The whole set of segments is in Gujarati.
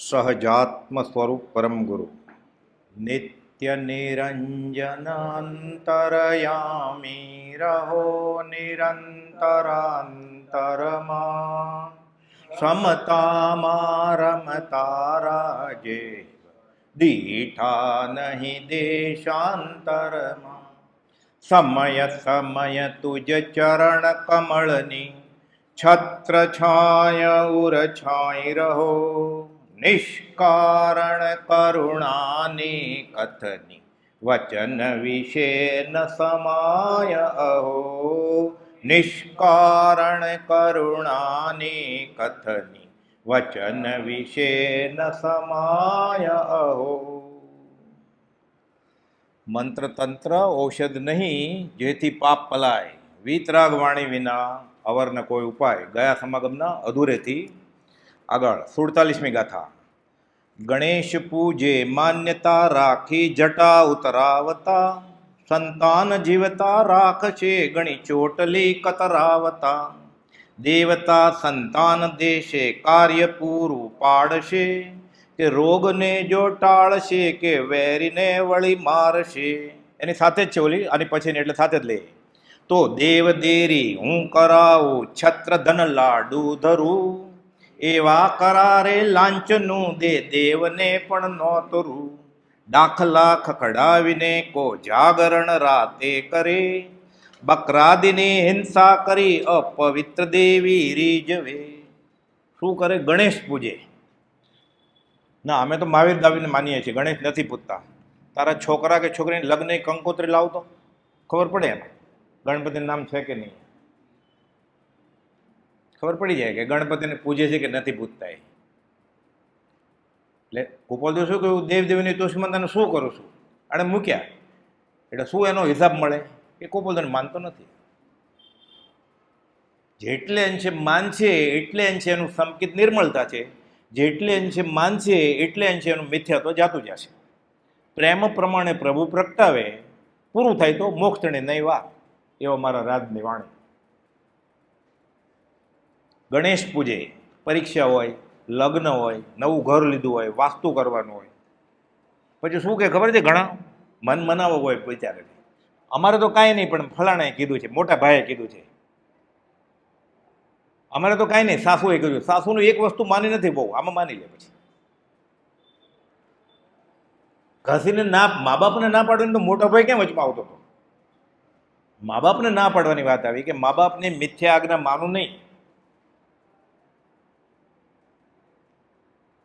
સહજાત્મ સ્વરૂપ પરમ ગુરુ નિત્ય નિરંજનાંતરયામી રહો નિરંતરાંતરમાં સમતામાં રમતા રાજે દીઠા નહીં દેશાંતરમાં સમય સમય તુજ ચરણ કમળની છત્ર છાય ઉર છાય રહો નિષ્કારણ કરુણાની કથની વચન વિશે ન સમાય અહો નિષ્કારણ કરુણાની કથની વચન વિશે ન સમાય અહો. મંત્ર તંત્ર ઔષધ નહીં જેથી પાપ પલાય, વીતરાગ વાણી વિના અવર ન કોઈ ઉપાય. ગયા સમાગમના અધૂરેથી આગળ 47મી ગાથા. ગણેશ પૂજે માન્યતા રાખી જટા ઉતરાવતા, સંતાન જીવતા રાખશે ગણી ચોટલી કતરાવતા. દેવતા સંતાન દેશે કાર્ય પૂરું પાડશે, કે રોગને જો ટાળશે કે વેરીને વળી મારશે. એની સાથે જ છે ઓલી, આની પછીની એટલે સાથે જ લે. તો દેવ દેરી હું કરાવું છત્ર ધન લાડુ ધરું, એવા કરારે લાંચનું દે દેવને પણ નોતરું. દાખલા ખકડાવીને કો જાગરણ રાતે કરે, બકરાદીની હિંસા કરી અપવિત્ર દેવી રીજવે. શું કરે? ગણેશ પૂજે. ના, અમે તો મહાવીર દાવીને માનીએ છીએ, ગણેશ નથી પૂજતા. તારા છોકરા કે છોકરીને લગ્ન કંકોત્રી લાવતો ખબર પડે એમાં ગણપતિનું નામ છે કે નહીં. ખબર પડી જાય કે ગણપતિને પૂજે છે કે નથી પૂજતા. એટલે ગોપાલદેવ શું કહ્યું? દેવદેવીની દુશ્મનતાને શું કરું છું, અને મૂક્યા એટલે શું એનો હિસાબ મળે? એ ગોપાલદેવને માનતો નથી. જેટલે અંશે માનશે એટલે અંશે એનું સંકિત નિર્મળતા છે, જેટલે અંશે માનશે એટલે અંશે એનું મિથ્યાત્વ જાતું જશે. પ્રેમ પ્રમાણે પ્રભુ પ્રગટાવે, પૂરું થાય તો મોક્ષને નહીં વાર. એવો મારા રાજની વાણી. ગણેશ પૂજે, પરીક્ષા હોય, લગ્ન હોય, નવું ઘર લીધું હોય, વાસ્તુ કરવાનું હોય, પછી શું કે ખબર છે? ઘણા મન મનાવો હોય વિચારે, અમારે તો કાંઈ નહીં પણ ફલાણાએ કીધું છે, મોટા ભાઈએ કીધું છે. અમારે તો કાંઈ નહીં, સાસુએ કીધું. સાસુનું એક વસ્તુ માની નથી બહુ, આમાં માની લે. પછી ઘસીને ના, મા બાપને ના પાડવાની તો મોટા ભાઈ કેમ વચમાં આવતો હતો? મા બાપને ના પાડવાની વાત આવી કે મા બાપને મિથ્યા આજ્ઞા માનું નહીં.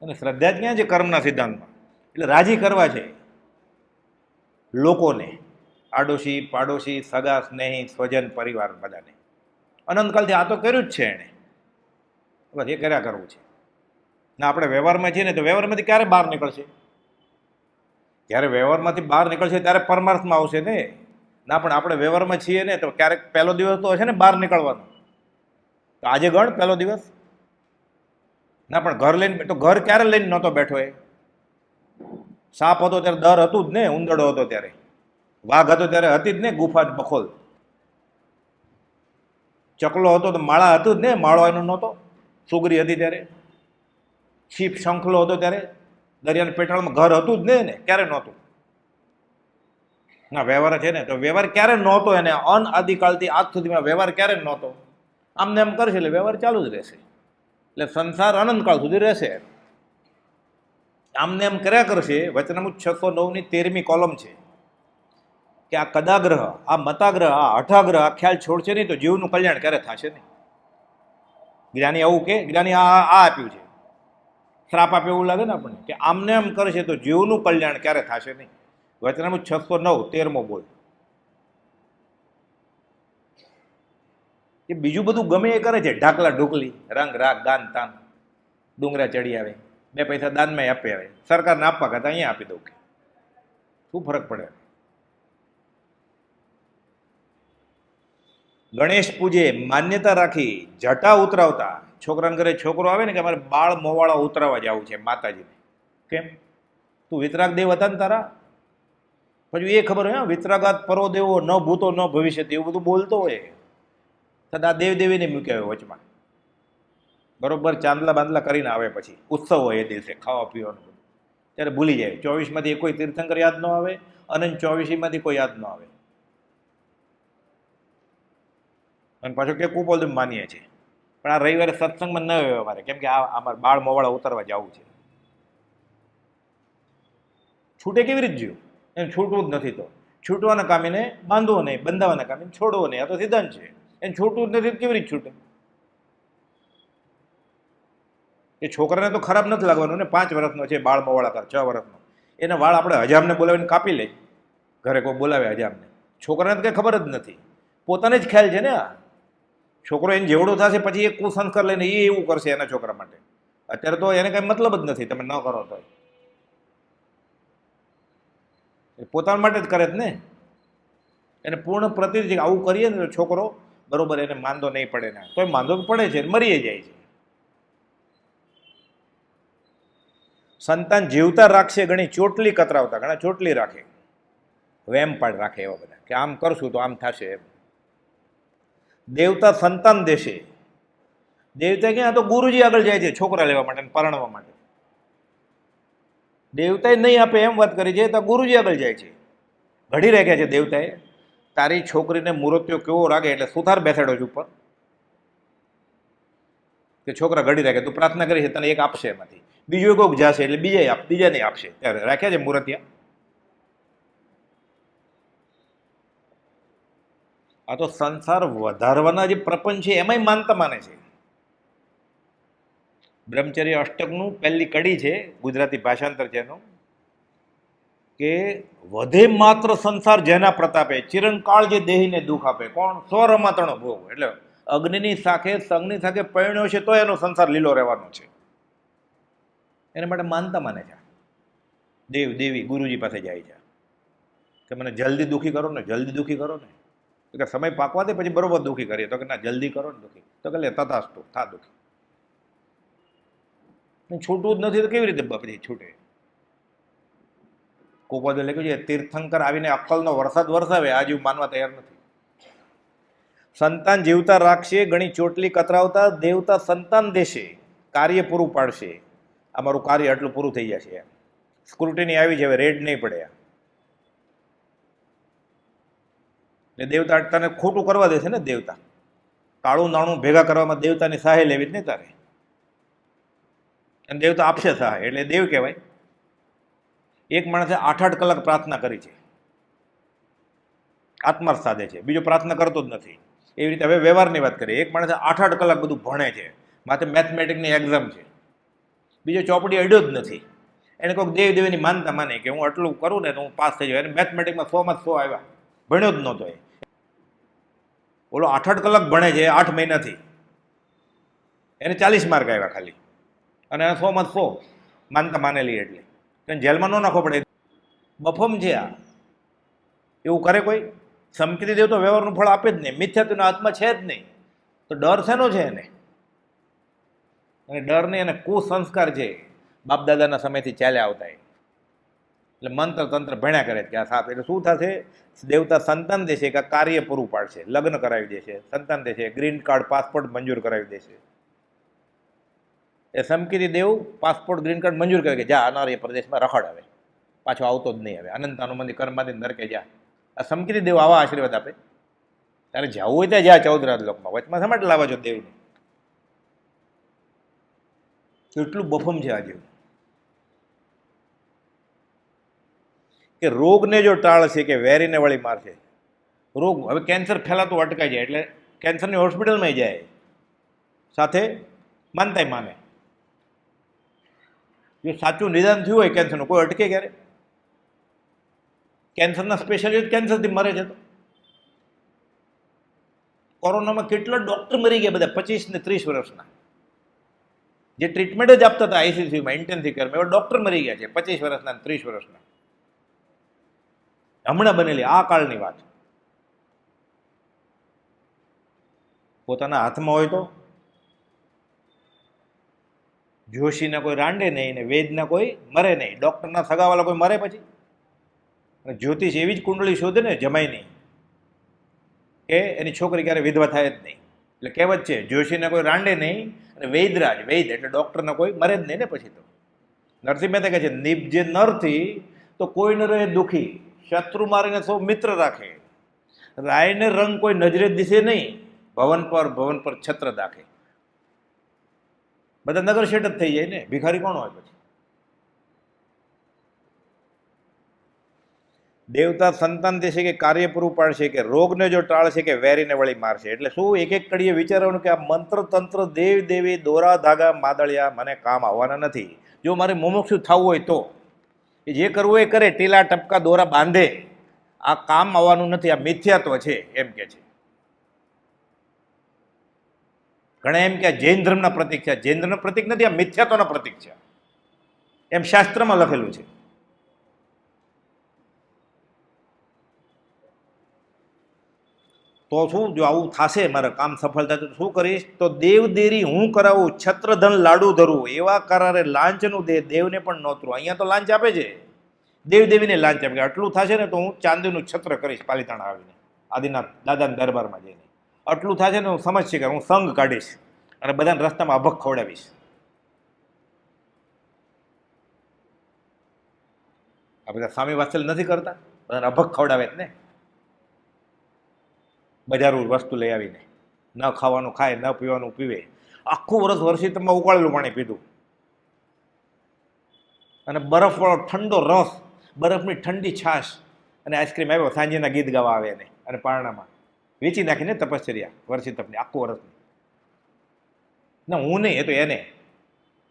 અને શ્રદ્ધા જ ક્યાં છે? કર્મના સિદ્ધાંતમાં. એટલે રાજી કરવા છે લોકોને, આડોશી પાડોશી સગા સ્નેહી સ્વજન પરિવાર બધાને. અનંતકાલથી આ તો કર્યું જ છે એણે, બસ એ કર્યા કરવું છે. ના, આપણે વ્યવહારમાં છીએ ને તો વ્યવહારમાંથી ક્યારે બહાર નીકળશે? જ્યારે વ્યવહારમાંથી બહાર નીકળશે ત્યારે પરમાર્થમાં આવશે ને. ના, પણ આપણે વ્યવહારમાં છીએ ને તો ક્યારેક પહેલો દિવસ તો હશે ને બહાર નીકળવાનો. તો આજે ગણ પહેલો દિવસ. ના, પણ ઘર લઈને તો ઘર ક્યારે લઈને નહોતો બેઠો? એ સાપ હતો ત્યારે દર હતું જ ને, ઉંદરડો હતો ત્યારે, વાઘ હતો ત્યારે હતી જ ને ગુફા બખોલ, ચકલો હતો તો માળા હતું જ ને, માળો એનો નહોતો. સુગરી હતી ત્યારે, છીપ શંખલો હતો ત્યારે દરિયાના પેટાળમાં ઘર હતું જ ને, ક્યારે નહોતું? ના, વ્યવહાર છે ને તો વ્યવહાર ક્યારે નહોતો? એને અનઆદિકાળથી આજ સુધીમાં વ્યવહાર ક્યારે નહોતો? આમને એમ કરશે એટલે વ્યવહાર ચાલુ જ રહેશે. એટલે સંસાર અનંતકાળ સુધી રહેશે. આમને એમ કર્યા કરશે. વચનામૃત 609ની 13મી કોલમ છે કે આ કદાગ્રહ, આ મતાગ્રહ, આ હઠાગ્રહ આ ખ્યાલ છોડશે નહીં તો જીવનું કલ્યાણ ક્યારે થશે નહીં. જ્ઞાની આવું કે જ્ઞાની આ આપ્યું છે, શ્રાપ આપ્યો એવું લાગે ને આપણને, કે આમને એમ કરશે તો જીવનું કલ્યાણ ક્યારે થશે નહીં. વચનામૃત 609 13મો બોલ. એ બીજું બધું ગમે એ કરે છે, ઢાકલા ઢોકલી, રંગ રાગ દાન તાન, ડુંગરા ચડી આવે, 2 પૈસા દાનમાં આપે આવે. સરકારને આપવા કરતા અહીંયા આપી દઉં, કે શું ફરક પડે? ગણેશ પૂજે માન્યતા રાખી જટા ઉતરાવતા. છોકરાને ઘરે છોકરો આવે ને કે અમારે બાળ મોવાળા ઉતરાવવા જવું છે માતાજીને. કેમ? તું વિતરાગ દેવ હતા ને તારા? પછી એ ખબર હોય, વિતરાગાત પરો દેવો ન ભૂતો ન ભવિષ્ય એવું બધું બોલતો હોય. સદા દેવ દેવીને મૂક્યા હોય વચમાં. બરોબર ચાંદલા બાંદલા કરીને આવે, પછી ઉત્સવ હોય એ દિવસે ખાવા પીવાનું બધું, ત્યારે ભૂલી જાય. 24માંથી કોઈ તીર્થંકર યાદ ન આવે, અનંત 24માંથી કોઈ યાદ ન આવે. અને પાછું કે કુપોલદમ માનીએ છીએ, પણ આ રવિવારે સત્સંગમાં ન આવ્યો અમારે, કેમ કે આ અમારે બાળ મોવાળા ઉતારવા જવું છે. છૂટે કેવી રીતે જ્યું? એને છૂટવું જ નથી. તો છૂટવાના કામ એને બાંધવો નહીં, બંધાવાના કામ એને છોડવો નહીં. આ તો સિદ્ધાંત છે. એને છૂટવું જ નથી, કેવી રીતે છૂટે? એ છોકરાને તો ખરાબ નથી લાગવાનું ને, 5 વર્ષનો છે, બાળ મોવાળા કર 6 વર્ષનો, એના વાળ આપણે હજામને બોલાવીને કાપી લે, ઘરે કોઈ બોલાવે હજામને. છોકરાને તો કંઈ ખબર જ નથી, પોતાને જ ખ્યાલ છે ને. આ છોકરો એને જેવડો થશે પછી એ કુસંસ્કાર લઈને એ એવું કરશે એના છોકરા માટે. અત્યારે તો એને કંઈ મતલબ જ નથી, તમે ન કરો તો. એ પોતાના માટે જ કરે જ ને. એને પૂર્ણ પ્રતિનિધિ આવું કરીએ ને તો છોકરો બરોબર એને માંદો નહીં પડે ને, તો માંદો તો પડે છે, મરી જાય છે. સંતાન જીવતા રાખશે ઘણી ચોટલી કતરાવતા, ઘણા ચોટલી રાખે, વેમપાડ રાખે એવા બધા, કે આમ કરશું તો આમ થશે એમ. દેવતા સંતાન દેશે. દેવતા ક્યાં? તો ગુરુજી આગળ જાય છે છોકરા લેવા માટે, પરણવા માટે. દેવતાએ નહીં આપે એમ વાત કરી છે, તો ગુરુજી આગળ જાય છે. ઘડી રાખ્યા છે દેવતાએ, તારી છોકરીને મૂર્તિઓ કેવો રાગે એટલે સુથાર બેસાડો છે ઉપર, કે છોકરા ઘડી રાખે, તું પ્રાર્થના કરી છે તને એક આપશે એમાંથી, બીજું કોઈક જશે એટલે બીજાને આપશે. ત્યારે રાખ્યા છે મૂર્તિયા. આ તો સંસાર વધારવાના જે પ્રપંચ છે એમાંય માનતા માને છે. બ્રહ્મચર્ય અષ્ટકનું પહેલી કડી છે, ગુજરાતી ભાષાંતર છે એનું, કે વધે માત્ર સંસાર જેના પ્રતાપે, ચિરંકાળ જે દેહીને દુઃખ આપે. કોણ? સ્વરમાતણો ભોગ. એટલે અગ્નિની સાથે સંગની સાથે પરણ્યો છે તો એનો સંસાર લીલો રહેવાનો છે. એના માટે માનતા માને છે. દેવ દેવી ગુરુજી પાસે જાય છે કે મને જલ્દી દુઃખી કરો ને, જલ્દી દુઃખી કરો ને. તો કે સમય પાકવા દે પછી બરોબર દુઃખી કરીએ. તો કે ના, જલ્દી કરો ને દુઃખી. તો કે લે તથાસ્તુ, થા દુઃખી. છૂટવું જ નથી તો કેવી રીતે પછી છૂટે? કોપદે લખ્યું છે, તીર્થંકર આવીને અક્કલનો વરસાદ વરસાવે, આજે માનવા તૈયાર નથી. સંતાન જીવતા રાખશે ઘણી ચોટલી કતરાવતા, દેવતા સંતાન દેશે, કાર્ય પૂરું પાડશે. અમારું કાર્ય આટલું પૂરું થઈ જશે. સ્ક્રુટિની આવી છે, હવે રેડ નહીં પડે. એટલે દેવતા તને ખોટું કરવા દેશે ને. દેવતા કાળું નાણું ભેગા કરવામાં દેવતાની સહાય લેવી જ નહીં તારે. અને દેવતા આપશે સહાય, એટલે દેવ કહેવાય. એક માણસે 8-8 કલાક પ્રાર્થના કરી છે, આત્માર્થ સાધે છે, બીજો પ્રાર્થના કરતો જ નથી. એવી રીતે હવે વ્યવહારની વાત કરીએ. એક માણસે 8-8 કલાક બધું ભણે છે, માથે મેથમેટિકની એક્ઝામ છે, બીજો ચોપડી અડ્યો જ નથી. એને કોઈક દેવ દેવીની માનતા માને કે હું આટલું કરું ને તો હું પાસ થઈ જાઉં. એને મેથમેટિકમાં 100માં 100 આવ્યા, ભણ્યો જ નહોતો. ઓલો 8-8 કલાક ભણે છે 8 મહિનાથી, એને 40 માર્ક આવ્યા ખાલી, અને 100માં 100 માનતા માનેલી. એટલે તેને જેલમાં ન નાખવો પડે. બફમ છે આ. એવું કરે કોઈ? સમકીતી દેવ તો વ્યવહારનું ફળ આપે જ નહીં. મિથ્યાત્વનો આત્મા છે જ નહીં, તો ડર શેનો છે એને? અને ડર નહીં, એને કુસંસ્કાર છે, બાપ દાદાના સમયથી ચાલ્યા આવતા. એટલે મંત્ર તંત્ર ભણ્યા કરે કે આ સાપ. એટલે શું થશે? દેવતા સંતાન દેશે કે કાર્ય પૂરું પાડશે, લગ્ન કરાવી દેશે, સંતાન દેશે, ગ્રીન કાર્ડ પાસપોર્ટ મંજૂર કરાવી દેશે. એ સમકીતી દેવ પાસપોર્ટ ગ્રીન કાર્ડ મંજૂર કરે કે જા અનાર્ય પ્રદેશમાં રખડ, આવે પાછો આવતો જ નહીં. હવે અનંતાનું મંદિર કર્માદી નરકે જા. આ સમકીતી દેવ આવા આશીર્વાદ આપે. તારે જવું હોય ત્યાં જ્યાં 14 લોકમાં, વચમાં સમાટ લાવવા છો દેવને. કેટલું બફમ છે આજે. કે રોગને જો ટાળશે કે વેરીને વળી મારશે. રોગ હવે કેન્સર ફેલાતું અટકાઈ જાય એટલે કેન્સરની હોસ્પિટલમાં જાય, સાથે માનતાય માને. જો સાચું નિદાન થયું હોય કેન્સરનું, કોઈ અટકે ક્યારે? કેન્સરના સ્પેશિયાલિસ્ટ કેન્સરથી મરે છે. તો કોરોનામાં કેટલા ડૉક્ટર મરી ગયા, બધા 25 ને 30 વર્ષના, જે ટ્રીટમેન્ટ જ આપતા હતા આઈસીસીયુમાં, ઇન્ટેન્સિવ કેરમાં, એવા ડૉક્ટર મરી ગયા છે 25 વર્ષના 30 વર્ષના. હમણાં બનેલી આ કાળની વાત. પોતાના હાથમાં હોય તો જોશીના કોઈ રાંડે નહીં ને વેદના કોઈ મરે નહીં, ડૉક્ટરના સગાવાલા કોઈ મરે પછી? અને જ્યોતિષ એવી જ કુંડળી શોધે ને જમાઈ નહીં, કે એની છોકરી ક્યારે વિધવા થાય જ નહીં. એટલે કહેવત છે, જોશીને કોઈ રાંડે નહીં અને વૈદરાજ, વૈદ એટલે ડૉક્ટરને કોઈ મરે જ નહીં ને પછી તો. નરસિંહ મહેતા કહે છે, નિપજે નરથી તો કોઈ ન રહે દુઃખી, શત્રુ મારીને સૌ મિત્ર રાખે, રાયને રંગ કોઈ નજરે દિશે નહીં, ભવન પર છત્ર દાખે. બધા નગર શેઠ જ થઈ જાય ને, ભિખારી કોણ હોય પછી? દેવતા સંતાન દેશે કે કાર્ય પૂરું પાડશે, કે રોગને જો ટાળશે કે વેરીને વળી મારશે. એટલે શું એક એક કડીએ વિચારવાનું કે આ મંત્ર તંત્ર દેવ દેવી દોરા ધાગા માદળિયા મને કામ આવવાના નથી. જો મારે મુમુક્ષુ થવું હોય તો એ જે કરવું એ કરે, ટીલા ટપકા દોરા બાંધે, આ કામ આવવાનું નથી, આ મિથ્યાત્વ છે એમ કે છે. ઘણા એમ કે જૈન ધર્મના પ્રતીક છે. જૈન ધર્મના પ્રતીક નથી, આ મિથ્યાત્વના પ્રતીક છે એમ શાસ્ત્રમાં લખેલું છે. તો શું, જો આવું થશે, મારા કામ સફળ થશે તો શું કરીશ? તો દેવદેરી હું કરાવું, છત્રધન લાડુ ધરું, એવા કરારે લાંચનું દે, દેવને પણ નોતરું. અહીંયા તો લાંચ આપે છે, દેવદેવીને લાંચ આપે. આટલું થશે ને તો હું ચાંદીનું છત્ર કરીશ પાલિતાણા આવીને, આદિનાથ દાદાના દરબારમાં જઈને. આટલું થશે ને હું સમજશે કે હું સંઘ કાઢીશ અને બધાને રસ્તામાં અભક ખવડાવીશ. આ બધા સ્વામી વાત્સલ્ય નથી કરતા, બધાને અભક ખવડાવે જ ને. બજારું વસ્તુ લઈ આવીને, ન ખાવાનું ખાય, ન પીવાનું પીવે. આખું વર્ષ વર્ષિતમાં ઉકાળેલું પાણી પીધું અને બરફવાળો ઠંડો રસ, બરફની ઠંડી છાશ અને આઈસ્ક્રીમ આવ્યો, સાંજેના ગીત ગાવા આવે એને અને પારણામાં વેચી નાખીને તપશ્ચર્યા વર્ષિતપની આખું વર્ષની. ના હું નહીં, એ તો એને.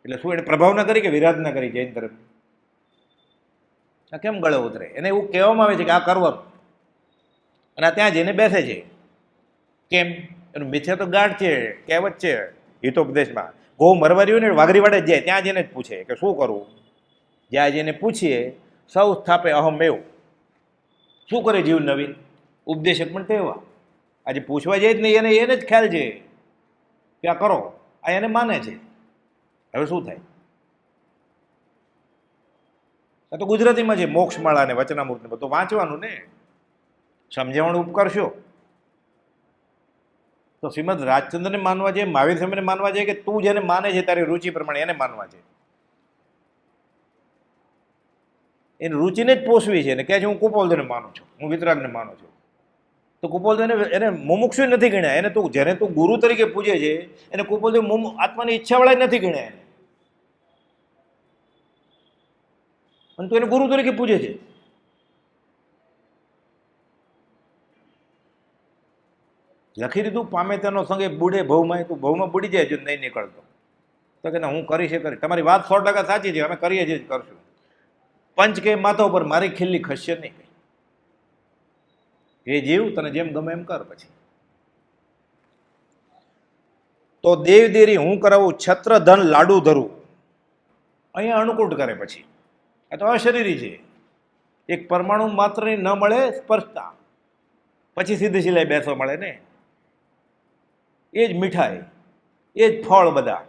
એટલે શું એને પ્રભાવ ના કરી કે વિરાજ ના કરી જૈન ધર્મ? આ કેમ ગળે ઉતરે? એને એવું કહેવામાં આવે છે કે આ કરવાનું, અને આ ત્યાં જઈને બેસે છે. કેમ? એનું મિથ્યા તો ગાઢ છે. કહેવત છે હિતોપદેશમાં, ગો મરવારી હોય ને વાઘરીવાડે જાય, ત્યાં જઈને જ પૂછે કે શું કરવું. જ્યાં જઈને પૂછીએ સૌ સ્થાપે અહમ એવું. શું કરે જીવ નવીન? ઉપદેશક પણ તેવા. આજે પૂછવા જાય જ નહીં, એને જ ખ્યાલ છે કે આ કરો, આ એને માને છે. હવે શું થાય? આ તો ગુજરાતીમાં છે, મોક્ષમાળા ને વચનામૃત ને બધું વાંચવાનું ને, સમજાવવાનું ઉપકરશો. તો શ્રીમદ રાજચંદ્રને માનવા છે, મહાવીર સ્વામીને માનવા છે, કે તું જેને માને છે તારી રુચિ પ્રમાણે એને માનવા છે? એની રુચિને જ પોષવી છે. ને કહે છે હું કુપોલદેવને માનું છું, હું વિતરાગને માનું છું. તો કુપોલદેવને એને મુમુક્ષુ નથી ગણ્યા. એને તું જેને તું ગુરુ તરીકે પૂજે છે એને કુપોલદેવ આત્માની ઈચ્છાવાળા નથી ગણ્યા એને, અને તું એને ગુરુ તરીકે પૂજે છે. લખી દીધું, પામે તેનો સંગે બુડે ભવમાં, તું ભવમાં બુડી જાય જો નહીં નીકળતો. તો કે ના હું કરીશ એ કરી. તમારી વાત 100% સાચી છે, અમે કરીએ છીએ જ કરશું. પંચ કે માથા ઉપર મારી ખીલ્લી ખસશે નહીં. એ જીવ તને જેમ ગમે એમ કર. પછી તો દેવદેરી હું કરાવું, છત્ર ધન લાડુ ધરું, અહીંયા અનુકૂળ કરે. પછી આ તો અશરીરી છે. એક પરમાણુ માત્રની ન મળે સ્પર્શતા, પછી સીધી સિલાઈ બેસવા મળે ને. એ જ મીઠાઈ, એ જ ફળ, બધા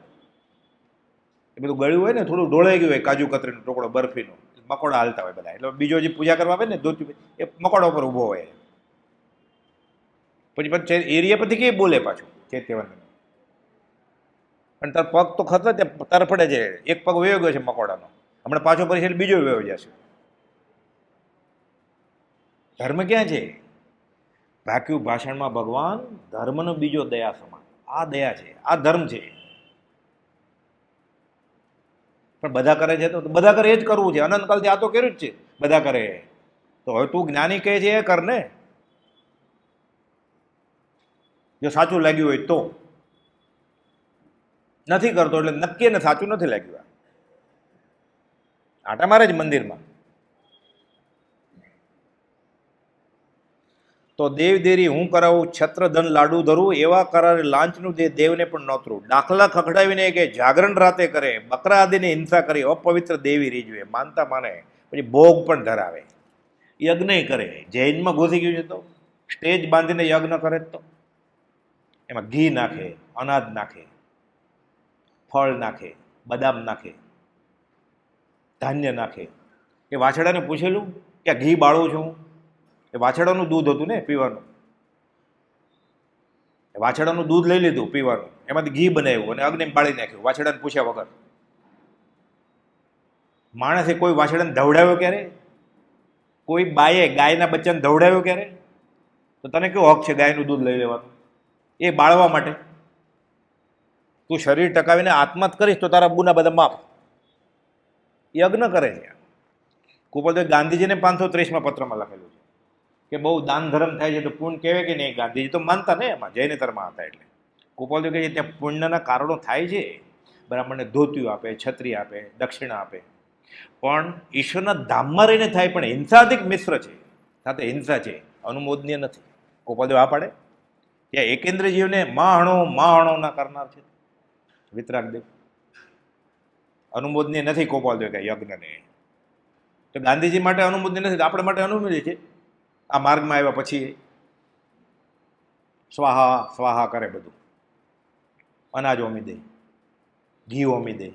એ બધું ગળ્યું હોય ને, થોડું ઢોળાઈ ગયું હોય, કાજુ કતરીનો ટુકડો, બરફીનો, મકોડા હાલતા હોય બધા. એટલે બીજો જે પૂજા કરવા આવે ને ધોતી, એ મકોડા ઉપર ઊભો હોય. પછી એરિયા પછી કે બોલે પાછું ચેતવન, અને તાર પગ તો ખતર તાર પડે છે. એક પગ વયો ગયો છે મકોડાનો, હમણાં પાછો પરિશે એટલે બીજો વયો જશે. ધર્મ ક્યાં છે? ભાક્યું ભાષણમાં ભગવાન, ધર્મનો બીજો દયા સમાન. આ દયા છે, આ ધર્મ છે. પણ બધા કરે છે તો બધા કરે એ જ કરવું છે. અનંતકાલથી આ તો કર્યું જ છે, બધા કરે. તો હવે તું જ્ઞાની કહે છે એ કર ને, જો સાચું લાગ્યું હોય તો. નથી કરતો એટલે નક્કી ને સાચું નથી લાગ્યું. આટા મારે જ મંદિરમાં. તો દેવદેરી હું કરાવું, છત્રધન લાડુ ધરું, એવા કરારે લાંચનું દે, દેવને પણ નોતરું. દાખલા ખખડાવીને કે જાગરણ રાતે કરે, બકરા આદિને હિંસા કરી, અપવિત્ર દેવી રીજવે. માનતા માને, પછી ભોગ પણ ધરાવે, યજ્ઞ કરે. જૈનમાં ઘૂસી ગયું છે તો સ્ટેજ બાંધીને યજ્ઞ કરે તો એમાં ઘી નાખે, અનાજ નાખે, ફળ નાખે, બદામ નાખે, ધાન્ય નાખે. એ વાછડાને પૂછેલું કે ઘી બાળું છું? એ વાછડાનું દૂધ હતું ને પીવાનું. વાછડાનું દૂધ લઈ લીધું પીવાનું, એમાંથી ઘી બનાવ્યું અને અગ્નિમાં બાળી નાખ્યું વાછડાને પૂછ્યા વગર. માણસે કોઈ વાછડાને ધવડાવ્યો ક્યારે? કોઈ બાએ ગાયના બચ્ચાને ધવડાવ્યો ક્યારે? તો તને કેવો હક છે ગાયનું દૂધ લઈ લેવાનું? એ બાળવા માટે. તું શરીર ટકાવીને આત્મહત્યા કરીશ તો તારા ગુના બધા માફ. યજ્ઞ કરે છે. કુપોલદેવ ગાંધીજીને 530માં પત્રમાં લખેલું છે કે બહુ દાન ધર્મ થાય છે તો પુણ્ય કહેવાય કે નહીં? ગાંધીજી તો માનતા ને એમાં, જૈનેતરમાં હતા. એટલે કુપોલદેવ કહે છે ત્યાં પુણ્યના કારણો થાય છે. બ્રાહ્મણને ધોતિયું આપે, છત્રી આપે, દક્ષિણા આપે, પણ ઈશ્વરના ધામમાં રહીને થાય. પણ હિંસાધિક મિશ્ર છે, સાથે હિંસા છે, અનુમોદનીય નથી. કુપોલદેવ આ પાડે ત્યાં એકેન્દ્ર જીવને માહણો ના કરનાર છે વિતરાગદેવ. અનુમોદનીય નથી કુપોલદેવ કે યજ્ઞને. તો ગાંધીજી માટે અનુમોદનીય નથી, આપણા માટે અનુમોદનીય છે. આ માર્ગમાં આવ્યા પછી સ્વાહા સ્વાહા કરે બધું. અનાજ હોમી દે, ઘી હોમી દે,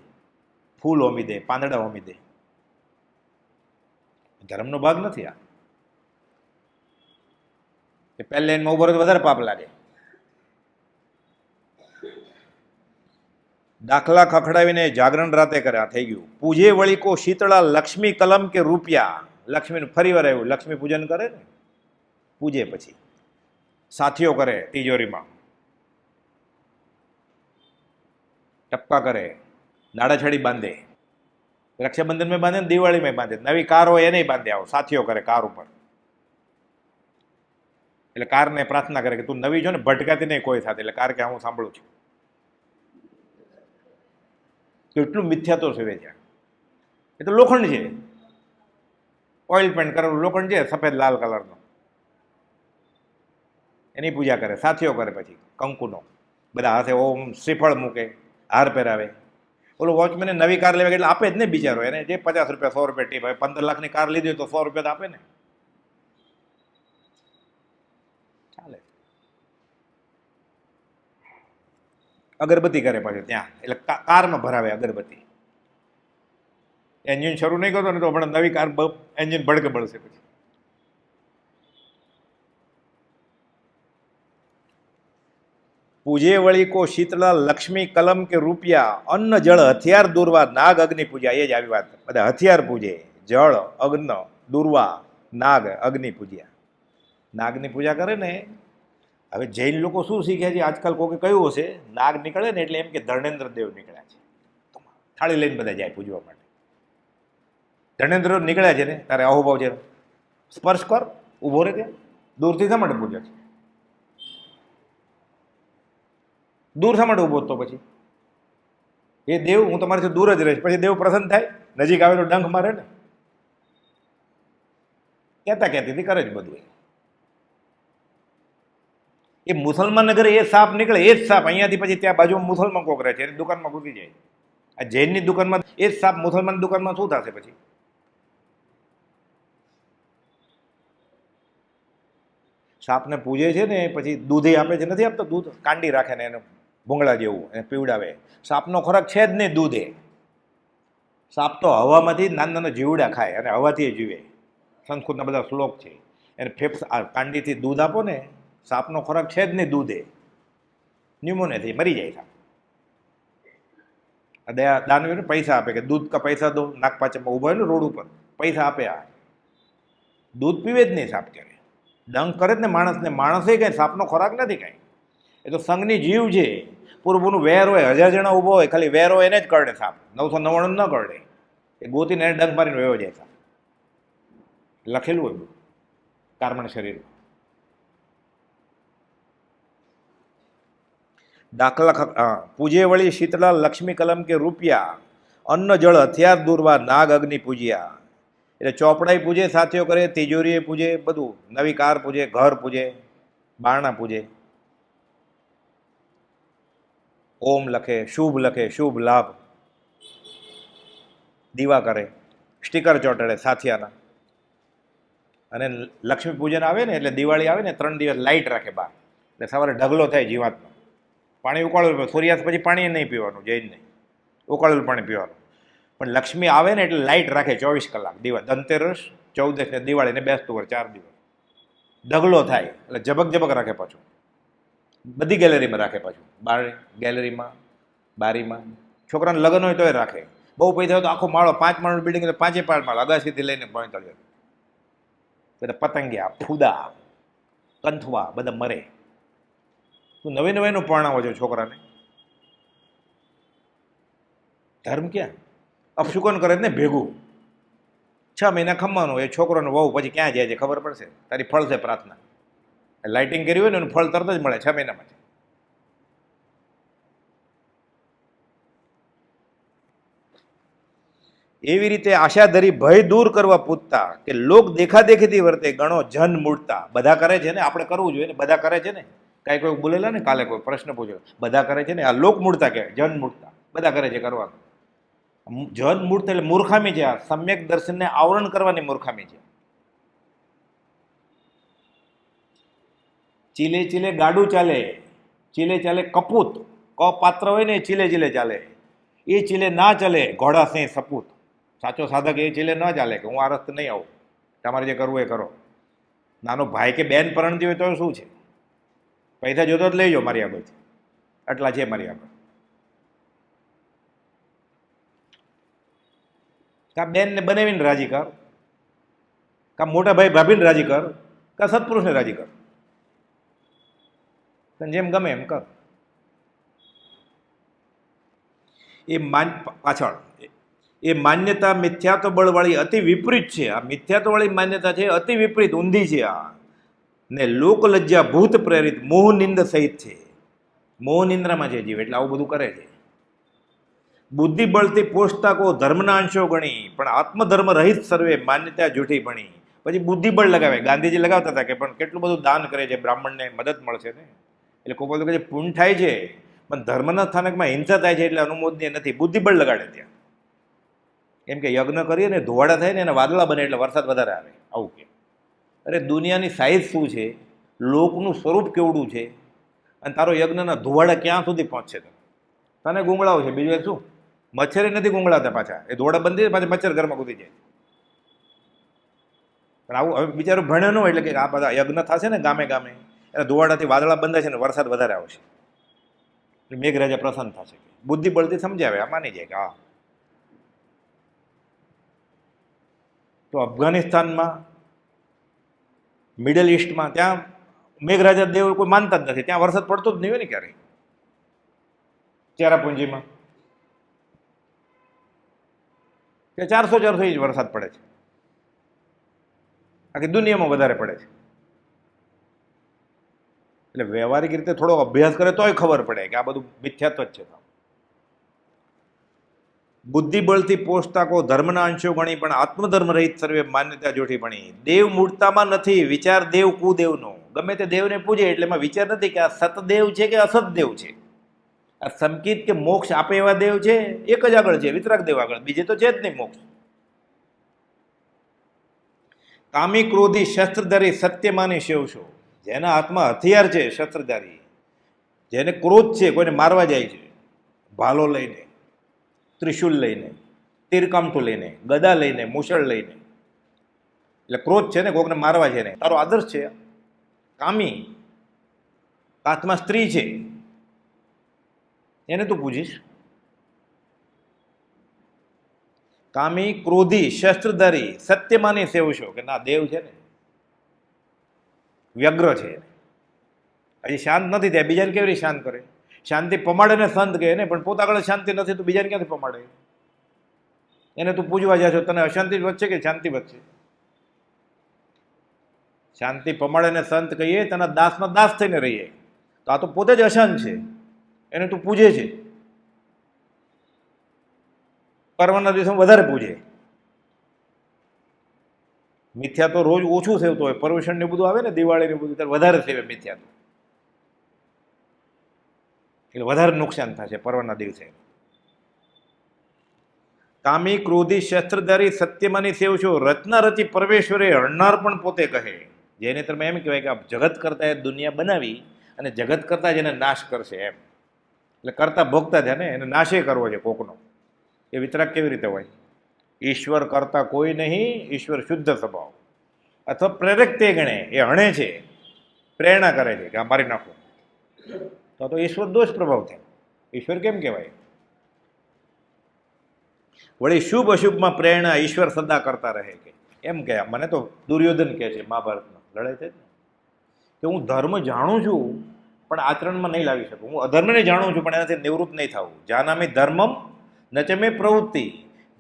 ફૂલ હોમી દે, પાંદડા હોમી દે. ધર્મનો ભાગ નથી આ. કે પહેલી લાઈનમાં ઉભો રહે તો વધારે પાપ લાગે. દાખલા ખખડાવીને જાગરણ રાતે કરે. આ થઈ ગયું. પૂજે વળી કો શીતળા લક્ષ્મી કલમ કે રૂપિયા. લક્ષ્મીનું ફરી વાર આવ્યું. લક્ષ્મી પૂજન કરે ને, પૂજે પછી સાથીઓ કરે તિજોરીમાં, ટપકા કરે, નાડાછડી બાંધે, રક્ષાબંધનમાં બાંધે ને દિવાળીમાં બાંધે. નવી કાર હોય એને બાંધે. આવો સાથીઓ કરે કાર ઉપર. એટલે કારને પ્રાર્થના કરે કે તું નવી છો ને, ભટકાતી નહીં કોઈ સાથે. એટલે કાર કે હું સાંભળું છું. કેટલું મિથ્યાત્વ સેવે છે. એ તો લોખંડ છે, ઓઇલ પેન્ટ કરેલું લોખંડ છે, સફેદ લાલ કલરનો. એની પૂજા કરે, સાથીઓ કરે. પછી કંકુનો બધા હાથે ઓમ શ્રીફળ મૂકે, હાર પહેરાવે. ઓલો વોચમેને નવી કાર લેવા એટલે આપે જ ને બિચારો. એને જે 50 રૂપિયા 100 રૂપિયા ટીપ આવે. 15 લાખની કાર લીધી હોય તો 100 રૂપિયા તો આપે ને, ચાલે. અગરબત્તી કરે પાછું ત્યાં. એટલે કારમાં ભરાવે અગરબત્તી. એન્જિન શરૂ નહીં કરતો ને તો હમણાં નવી કાર એન્જિન ભડકે બળશે. પછી પૂજે વળી કો શીતળા લક્ષ્મી કલમ કે રૂપિયા. અન્ન જળ હથિયાર દુર્વા નાગ અગ્નિ પૂજા. એ જ આવી વાત. બધા હથિયાર પૂજે. જળ, અગ્ન, દુર્વા, નાગ, અગ્નિ પૂજ્યા. નાગની પૂજા કરે ને. હવે જૈન લોકો શું શીખ્યા છે આજકાલ? કોઈ કહ્યું હશે નાગ નીકળે ને એટલે એમ કે ધર્મેન્દ્ર દેવ નીકળ્યા છે. થાળી લઈને બધા જાય પૂજવા માટે. ધર્મેન્દ્ર નીકળ્યા છે ને, તારે અહોભાવ છે, સ્પર્શ કર, ઊભો રહે ત્યાં. દૂરથી શા માટે પૂજે છે? દૂર શા માટે ઊભો? તો પછી એ દેવ હું તમારાથી દૂર જ રહીશ. પછી દેવ પ્રસન્ન થાય, નજીક આવે તો ડંખ મારે ને. કહેતા કહેતી કરે જ બધું. એ મુસલમાન ઘરે એ સાપ નીકળે, એ જ સાપ અહીંયાથી પછી ત્યાં બાજુમાં મુસલમાન કોક રહે છે, એની દુકાનમાં ઘૂસી જાય. આ જૈનની દુકાનમાં એ જ સાપ મુસલમાન દુકાનમાં શું થશે? પછી સાપને પૂજે છે ને, પછી દૂધે આપે છે. નથી આપતો દૂધ, કાંડી રાખે ને એને ભૂંગળા જેવું એને પીવડાવે. સાપનો ખોરાક છે જ નહીં દૂધે. સાપ તો હવામાંથી નાના નાના જીવડા ખાય અને હવાથી જીવે. સંસ્કૃતના બધા શ્લોક છે. એને કાંડીથી દૂધ આપો ને, સાપનો ખોરાક છે જ નહીં દૂધે. ન્યુમોનિયાથી મરી જાય સાપ. દાનવીર પૈસા આપે કે દૂધ કા પૈસા દો. નાગપાચમાં ઊભા હોય ને રોડ ઉપર, પૈસા આપે. આ દૂધ પીવે જ નહીં સાપ. ક્યારે ડંખ કરે જ ને માણસને. માણસે કંઈ સાપનો ખોરાક નથી કાંઈ. એ તો સંઘની જીવ છે. પૂરું વેર હોય, 1000 જણા ઊભો હોય, ખાલી વેર હોય એને જ કરડે સાપ. 999 ન કરડે. એ ગોતીને એને ડંખ મારીને વયો જાય સાપ. લખેલું હોય બધું કાર્મણ શરીરમાં. દાખલા પૂજે વળી શીતળા લક્ષ્મી કલમ કે રૂપિયા. અન્ન જળ હથિયાર દુર્વા નાગ અગ્નિ પૂજ્યા. એટલે ચોપડાઈ પૂજે, સાથીઓ કરે, તિજોરીએ પૂજે, બધું. નવી કાર પૂજે, ઘર પૂજે, બારણા પૂજે. ઓમ લખે, શુભ લખે, શુભ લાભ. દીવા કરે, સ્ટીકર ચોંટાડે સાથિયાના. અને લક્ષ્મી પૂજન આવે ને એટલે દિવાળી આવે ને 3 દિવસ લાઇટ રાખે બહાર. એટલે સવારે ઢગલો થાય જીવાતનો. પાણી ઉકાળેલું, સૂર્યાસ્ત પછી પાણી નહીં પીવાનું, જૈન નહીં, ઉકાળેલું પાણી પીવાનું. પણ લક્ષ્મી આવે ને એટલે લાઇટ રાખે 24 કલાક. દીવા ધનતેરસ, 14 ને દિવાળી ને બેસતું વર 4 દિવસ ઢગલો થાય એટલે ઝબક ઝબક રાખે. પાછું બધી ગેલેરીમાં રાખે, પાછું બાર ગેલેરીમાં, બારીમાં. છોકરાને લગ્ન હોય તોય રાખે. બહુ પૈસા હોય તો આખો માળો, 5 માળનું બિલ્ડિંગ, 5 માળ, અગાસીથી લઈને 45. બધા પતંગિયા, ફૂદા, કંથવા બધા મરે. તું નવે પરણાવો છો છોકરાને. ધર્મ ક્યાં? અપશુકન કરે ને ભેગું. 6 મહિના ખમવાનું એ છોકરોને વહુ પછી ક્યાં જાય છે ખબર પડશે. તારી ફળ છે પ્રાર્થના. લાઇટિંગ કરી હોય ને એનું ફળ તરત જ મળે 6 મહિનામાં. એવી રીતે આશા ધરી ભય દૂર કરવા પૂછતા કે લોક દેખાદેખીથી વર્તે ગણો જન મૂળતા. બધા કરે છે ને, આપણે કરવું જોઈએ ને, બધા કરે છે ને. કાંઈ કોઈ બોલેલા ને કાલે કોઈ પ્રશ્ન પૂછ્યો, બધા કરે છે ને, આ લોક મૂળતા કહેવાય, જન મૂળતા. બધા કરે છે કરવાનું. જન મૂળતા એટલે મૂર્ખામી છે. આ સમ્યક દર્શનને આવરણ કરવાની મૂર્ખામી છે. ચીલે ચીલે ગાડું ચાલે, ચીલે ચાલે કપૂત. પાત્ર હોય ને એ ચીલે ચીલે ચાલે. એ ચીલે ના ચાલે ઘોડા સિંહ સપૂત. સાચો સાધક એ ચીલે ન ચાલે કે હું આ રસ્તે નહીં આવું, તમારે જે કરવું એ કરો. નાનો ભાઈ કે બેન પરણતી હોય તો શું છે, પૈસા જોતો જ લઈ જાઓ મારી આગળ, આટલા છે મારી આગળ. કા બેનને બનાવીને રાજી કર, કા મોટા ભાઈ ભાભીને રાજી કર, કા સત્પુરુષને રાજી કર. તને જેમ ગમે એમ કર. એ પાછળ એ માન્યતા મિથ્યાત્વ બળવાળી અતિ વિપરીત છે. આ મિથ્યાત્વ વાળી માન્યતા છે, અતિ વિપરીત ઊંધી છે આ. ને લોકલજ્જા ભૂત પ્રેરિત મોહ નિંદ સહિત છે. મોહ નિંદ્રામાં છે જીવ, એટલે આવું બધું કરે છે. બુદ્ધિ બળથી પોષતા કો ધર્મના અંશો ગણી, પણ આત્મધર્મ રહિત સર્વે માન્યતા જૂઠી ભણી. પછી બુદ્ધિબળ લગાવે. ગાંધીજી લગાવતા હતા કે પણ કેટલું બધું દાન કરે છે, બ્રાહ્મણને મદદ મળશે ને. એટલે કોઈ બધું કે પુણ્ય થાય છે, પણ ધર્મના સ્થાનકમાં હિંસા થાય છે એટલે અનુમોદનીય નથી. બુદ્ધિબળ લગાડે ત્યાં. એમ કે યજ્ઞ કરીએ ને ધોવાડા થાય ને એને વાદળા બને એટલે વરસાદ વધારે આવે, આવું કે. અરે દુનિયાની સાઈઝ શું છે, લોકનું સ્વરૂપ કેવડું છે, અને તારો યજ્ઞના ધોવાડા ક્યાં સુધી પહોંચશે. તને ગુંગળાવ છે, બીજું શું? મચ્છરે નથી ગુંગળાતા પાછા. એ ધોવાડા બંધ પાછા મચ્છર ઘરમાં કૂદી જાય. પણ આવું હવે બિચારો ભણ્યો ન હોય એટલે કે આ બધા યજ્ઞ થશે ને ગામે ગામે, એટલે ધોવાડાથી વાદળા બંધાશે ને વરસાદ વધારે આવશે, મેઘરાજા પ્રસન્ન થશે. બુદ્ધિબળથી સમજાવે, આ માની જાય કે હા. તો અફઘાનિસ્તાનમાં, મિડલ ઇસ્ટમાં, ત્યાં મેઘરાજા દેવ કોઈ માનતા જ નથી. ત્યાં વરસાદ પડતો જ નહીં હોય ને ક્યારેય. ચેરાપુંજીમાં ત્યાં 400 ઇંચ વરસાદ પડે છે. આખી દુનિયામાં વધારે પડે છે. એટલે વ્યવહારિક રીતે થોડો અભ્યાસ કરે તોય ખબર પડે કે આ બધું મિથ્યાત્વ જ છે. બુદ્ધિબળથી પોષતા કો ધર્મના અંશો ગણી, પણ આત્મધર્મ રહિત સર્વે માન્યતા જોઠી ભણી. દેવ મૂળતામાં નથી, વિચાર દેવ કુદેવનો. ગમે તે દેવને પૂજે એટલે એમાં વિચાર નથી કે આ સતદેવ છે કે અસત દેવ છે. આ સંકિત કે મોક્ષ આપે એવા દેવ છે, એક જ આગળ છે, વિતરાગ દેવ આગળ, બીજે તો છે જ નહીં મોક્ષ. કામી ક્રોધી શસ્ત્રધારી સત્યમાની શેવશો. જેના હાથમાં હથિયાર છે, શસ્ત્રધારી, જેને ક્રોધ છે, કોઈને મારવા જાય છે, ભાલો લઈને, ત્રિશુલ લઈને, તીરકામઠું લઈને, ગદા લઈને, મુશળ લઈને, એટલે ક્રોધ છે ને, કોકને મારવા છે ને. તારો આદર્શ છે કામી, હાથમાં સ્ત્રી છે, એને તું પૂજીશ. કામી ક્રોધી શસ્ત્રધારી સત્યમાની સેવશો, કે ના દેવ છે ને, વ્યગ્ર છે, હજી શાંત નથી થયા, બીજાને કેવી રીતે શાંત કરે? શાંતિ પમાડે ને સંત કહે ને, પણ પોતા આગળ શાંતિ નથી તો બીજાને ક્યાંથી પમાડે? એને તું પૂજવા જાય છો, તને અશાંતિ વધશે કે શાંતિ વધશે? શાંતિ પમાડે ને સંત કહીએ, તેના દાસના દાસ થઈને રહીએ. તો આ તો પોતે જ અશાંત છે, એને તું પૂજે છે. પર્વના દિવસમાં વધારે પૂજે. મિથ્યા તો રોજ ઓછું સેવતો હોય, પર્યુષણ ને બધું આવે ને, દિવાળી ને બધું, ત્યારે વધારે સેવે મિથ્યા તો, એટલે વધારે નુકસાન થશે પર્વના દિવસે. કામી ક્રોધી શસ્ત્રધારી સત્યમાની સેવશો, રચના રચી પરમેશ્વરે હણનાર પણ પોતે કહે. જેને તમે એમ કહેવાય કે આ જગત કરતા એ દુનિયા બનાવી અને જગત કરતા જ એને નાશ કરશે એમ. એટલે કરતા ભોગતા છે ને, એને નાશે કરવો છે કોકનો. એ વિતરાગ કેવી રીતે હોય? ઈશ્વર કરતા કોઈ નહીં, ઈશ્વર શુદ્ધ સ્વભાવ. અથવા પ્રેરક તે ગણે, એ હણે છે, પ્રેરણા કરે છે કે આ મારી નાખો. તો ઈશ્વર દોષ પ્રભાવ થાય. ઈશ્વર કેમ કહેવાય? વળી શુભ અશુભમાં પ્રેરણા ઈશ્વર સદા કરતા રહે કે એમ કે મને તો દુર્યોધન કહે છે મહાભારતમાં લડાઈ છે ને કે હું ધર્મ જાણું છું પણ આચરણમાં નહીં લાવી શકું. હું અધર્મને જાણું છું પણ એનાથી નિવૃત્ત નહીં થવું. જાનામી ધર્મમ ન ચ મે પ્રવૃત્તિ,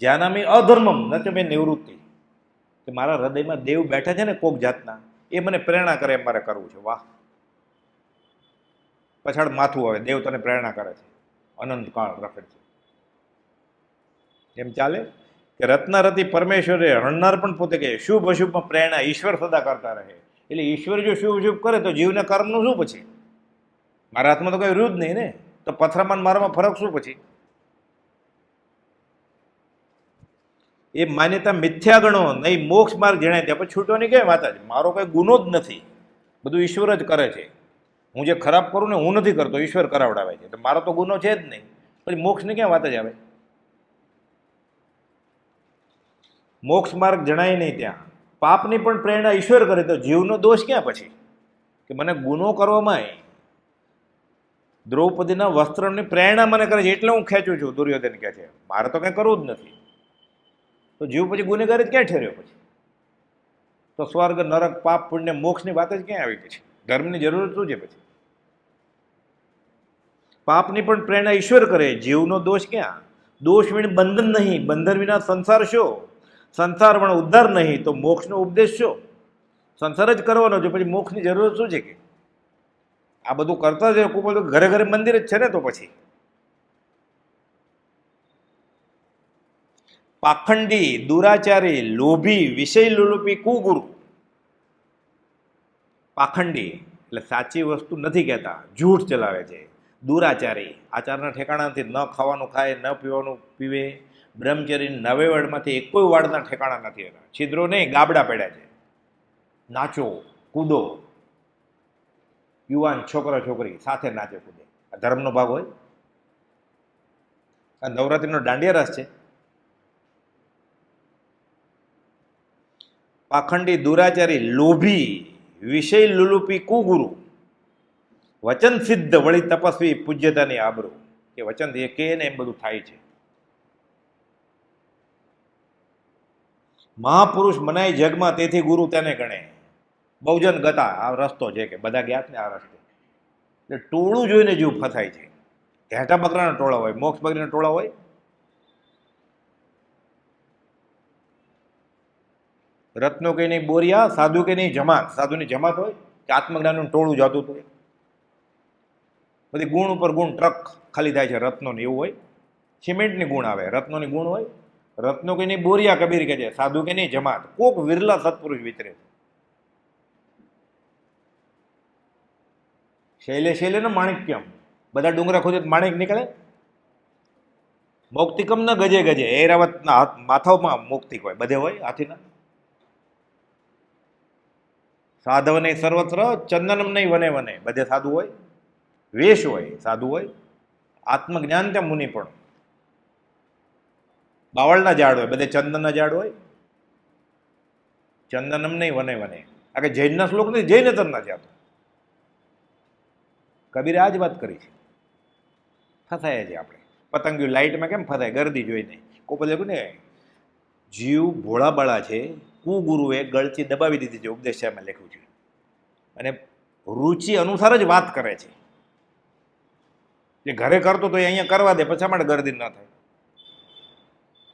જાનામી અધર્મમ ન ચ મે નિવૃત્તિ. કે મારા હૃદયમાં દેવ બેઠા છે ને કોક જાતના, એ મને પ્રેરણા કરે એમ મારે કરવું છે. વાહ, પછાડ માથું આવે, દેવ તને પ્રેરણા કરે છે, અનંત કાળ રખે છે. એમ ચાલે કે રત્નારતી પરમેશ્વરે હણનાર પણ પોતે કહે શુભ અશુભમાં પ્રેરણા ઈશ્વર સદા કરતા રહે. એટલે ઈશ્વર જો શુભ અશુભ કરે તો જીવના કર્મનું શું પછી? મારા હાથમાં તો કઈ રહ્યું જ નહીં ને, તો પથરામાં મારામાં ફરક શું પછી? એ માન્યતા મિથ્યા ગણો નહીં, મોક્ષ માર્ગ જણાય ત્યાં પછી છૂટવાની કેમ વાત છે? મારો કઈ ગુનો જ નથી, બધું ઈશ્વર જ કરે છે. હું જે ખરાબ કરું ને હું નથી કરતો, ઈશ્વર કરાવડાવે છે, તો મારો તો ગુનો છે જ નહીં, પછી મોક્ષની ક્યાં વાત જ આવે? મોક્ષ માર્ગ જણાય નહીં ત્યાં. પાપની પણ પ્રેરણા ઈશ્વર કરે તો જીવનો દોષ ક્યાં પછી? કે મને ગુનો કરવામાં દ્રૌપદીના વસ્ત્રની પ્રેરણા મને કરે છે એટલે હું ખેંચું છું, દુર્યોધન કહે છે. મારે તો કંઈ કરવું જ નથી, તો જીવ પછી ગુનેગાર જ ક્યાં ઠેર્યો પછી? તો સ્વર્ગ નરક પાપ પુણ્ય મોક્ષની વાત જ ક્યાં આવી પછી? ધર્મની જરૂરત શું છે પછી? પાપની પણ પ્રેરણા ઈશ્વર કરે, જીવનો દોષ ક્યાં? દોષ વિણ બંધન નહીં, બંધન વિના સંસાર શો? સંસાર વણ ઉદ્ધાર નહીં તો મોક્ષનો ઉપદેશ શો? સંસાર જ કરવાનો છે, પછી મોક્ષની જરૂરત શું છે? કે આ બધું કરતા જ ઘરે ઘરે મંદિર જ છે ને, તો પછી પાખંડી, દુરાચારી, લોભી, વિષય લોલુપી, કુગુરુ. પાખંડી એટલે સાચી વસ્તુ નથી કહેતા, જૂઠ ચલાવે છે. દુરાચારી, આચારના ઠેકાણાથી ન ખાવાનું ખાય, ન પીવાનું પીવે. બ્રહ્મચરી, નવે વાડમાંથી એક કોઈ વાડના ઠેકાણા નથી એના, છિદ્રો નહીં ગાબડા પડ્યા છે. નાચો કૂદો, યુવાન છોકરા છોકરી સાથે નાચે કૂદે, આ ધર્મનો ભાગ હોય? આ નવરાત્રિનો દાંડિયા રસ છે. પાખંડી, દુરાચારી, લોભી, વિષય લુલુપી, કુગુરુ. વચન સિદ્ધ વળી તપસ્વી, પૂજ્યતાની આબરૂ. કે વચન એ કે ને એમ બધું થાય છે. મહાપુરુષ મનાય જગમાં તેથી ગુરુ તેને ગણે. બહુજન ગતા આ રસ્તો છે કે બધા ગયા ને આ રસ્તે, એટલે ટોળું જોઈને જીવ ફસાય છે. ઘેટા બકરાના ટોળા હોય, મોક્ષ બકરીના ટોળા હોય. રત્નો કે નહીં બોરિયા, સાધુ કે નહીં જમાત. સાધુની જમાત હોય કે આત્મજ્ઞાનનું ટોળું જતું હતું? બધી ગુણ ઉપર ગુણ ટ્રક ખાલી થાય છે રત્નોની, એવું હોય. સિમેન્ટની ગુણ આવે, રત્નોની ગુણ હોય. રત્નો કે નહીં બોરિયા કબીર કે છે, સાધુ કે નહીં જમાત. કોક વિરલા સત્પુરુષ વિતરે. શૈલે શૈલે ને માણિક્યમ, બધા ડુંગરા ખોદે માણિક નીકળે. મૌક્તિકમ ન ગજે ગજે, એરાવતના હાથ માથામાં મૌક્તિક હોય, બધે હોય હાથીના. સાધવ નહીં સર્વત્ર, ચંદનમ નહીં વને વને, બધે સાધુ હોય. વેશ હોય, સાધુ હોય. આત્મજ્ઞાન ત્યાં મુનિ પણ. બાવળના ઝાડ હોય, બધે ચંદનના ઝાડ હોય. ચંદનમ નહીં વને વને, આ કે જૈનના શ્લોક નથી, જૈનતરના છે આ તો. કબીરે આ જ વાત કરી છે. ફસાયા છે આપણે. પતંગિયું લાઇટમાં કેમ ફસાય? ગરદી જોઈને. કોઈ લખ્યું ને જીવ ભોળા બાળા છે, કુગુરુએ ગળચી દબાવી દીધી છે, ઉપદેશ સાહેબમાં લખ્યું છે. અને રુચિ અનુસાર જ વાત કરે છે. જે ઘરે કરતો તો એ અહીંયા કરવા દે, પછી માટે ગરદી ન થાય.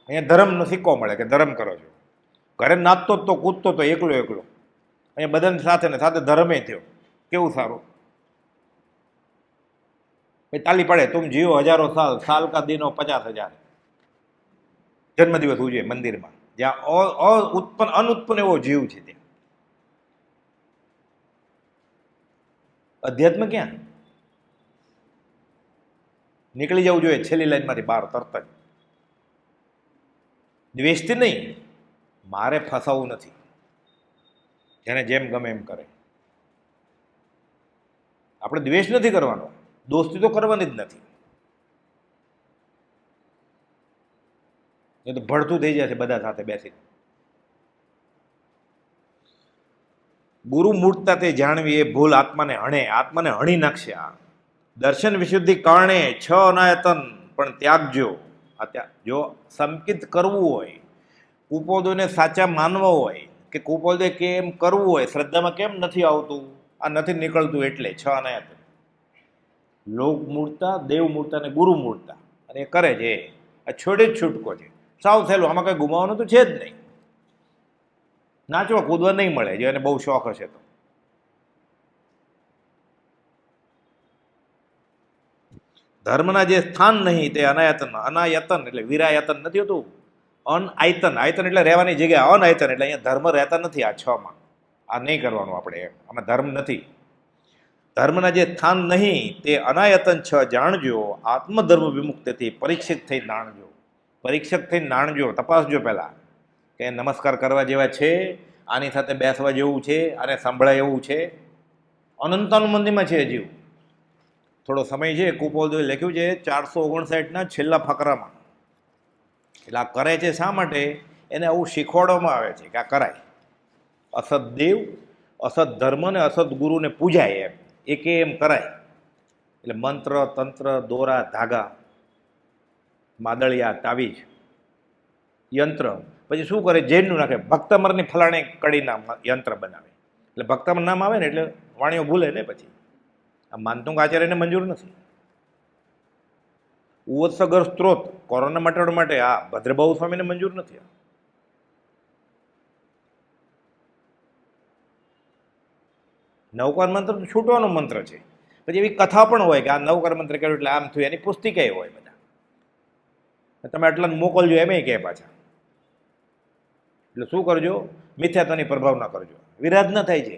અહીંયા ધર્મનો સિક્કો મળે કે ધર્મ કરો છો. ઘરે નાચતો તો કૂદતો તો એકલો એકલો, અહીંયા બધાને સાથે ને સાથે ધર્મે થયો. કેવું સારું. તાલી પડે, તુમ જીવો હજારો સાલ, સાલ કા દિનો 50,000. જન્મદિવસ ઉજવે મંદિરમાં, જ્યાં અનુત્પન્ન એવો જીવ છે ત્યાં. અધ્યાત્મ ક્યાં? નીકળી જવું જોઈએ છેલ્લી લાઈનમાંથી બહાર તરત જ. દ્વેષથી નહીં, મારે ફસાવું નથી. જેને જેમ ગમે એમ કરે. આપણે દ્વેષ નથી કરવાનો, દોસ્તી તો કરવાની જ નથી. એ તો ભળતું થઈ જશે બધા સાથે બેસીને. ગુરુ મૂર્તતા તે જાણવી, એ ભૂલ આત્માને હણે, આત્માને હણી નાખશે. આ દર્શન વિશુદ્ધિ કારણે છ અનાયતન પણ ત્યાગજો. આ જો સંકિત કરવું હોય, કુપોદોને સાચા માનવા હોય કે કુપોદે કેમ કરવું હોય, શ્રદ્ધામાં કેમ નથી આવતું, આ નથી નીકળતું, એટલે છ અનાયતન: લોક મૂળતા, દેવ મૂળતા અને ગુરુ મૂળતા. અને એ કરે છે, આ છોડે જ છૂટકો છે, સાવ સહેલું, આમાં કંઈ ગુમાવવાનું તો છે જ નહીં. નાચવા કૂદવા નહીં મળે, જો એને બહુ શોખ હશે તો. ધર્મના જે સ્થાન નહીં તે અનાયતન. અનાયતન એટલે વિરાયતન નથી હોતું, અનઆયતન. આયતન એટલે રહેવાની જગ્યા, અનાયતન એટલે અહીંયા ધર્મ રહેતા નથી. આ છમાં આ નહીં કરવાનું આપણે, આમાં ધર્મ નથી. ધર્મના જે સ્થાન નહીં તે અનાયતન છ જાણજો. આત્મધર્મ વિમુક્તથી પરીક્ષિત થઈ નાણજો. પરીક્ષક થઈને નાણજો, તપાસજો પહેલાં કે નમસ્કાર કરવા જેવા છે, આની સાથે બેસવા જેવું છે, આને સાંભળાય એવું છે. અનંતાનું મંદિરમાં છે જીવ. થોડો સમય છે, કુપોદોએ લખ્યું છે 459ના છેલ્લા ફકરામાં. એટલે આ કરે છે શા માટે? એને આવું શીખવાડવામાં આવે છે કે આ કરાય. અસત દેવ, અસત ધર્મ ને અસત ગુરુને પૂજાય, એમ કરાય. એટલે મંત્ર, તંત્ર, દોરા, ધાગા, માદળિયા, તાવીજ, યંત્ર. પછી શું કરે? જૈનનું નાખે. ભક્તમરની ફલાણે કડીના યંત્ર બનાવે. એટલે ભક્તમર નામ આવે ને એટલે વાણીઓ ભૂલે ને. પછી આ માનતુંગ આચાર્યને મંજૂર નથી. ઉવત્સગર સ્ત્રોત કોરોના મટાડવા માટે આ ભદ્રબાહુ સ્વામીને મંજૂર નથી. નવકાર મંત્ર તો છૂટવાનો મંત્ર છે. પછી એવી કથા પણ હોય કે આ નવકાર મંત્ર કર્યો એટલે આમ થયું, એની પુસ્તિકાએ હોય બધા. તમે આટલા મોકલજો એમ કહે પાછા. એટલે શું કરજો? મિથ્યાત્વની પ્રભાવ ના કરજો, વિરાધ ન થાય છે.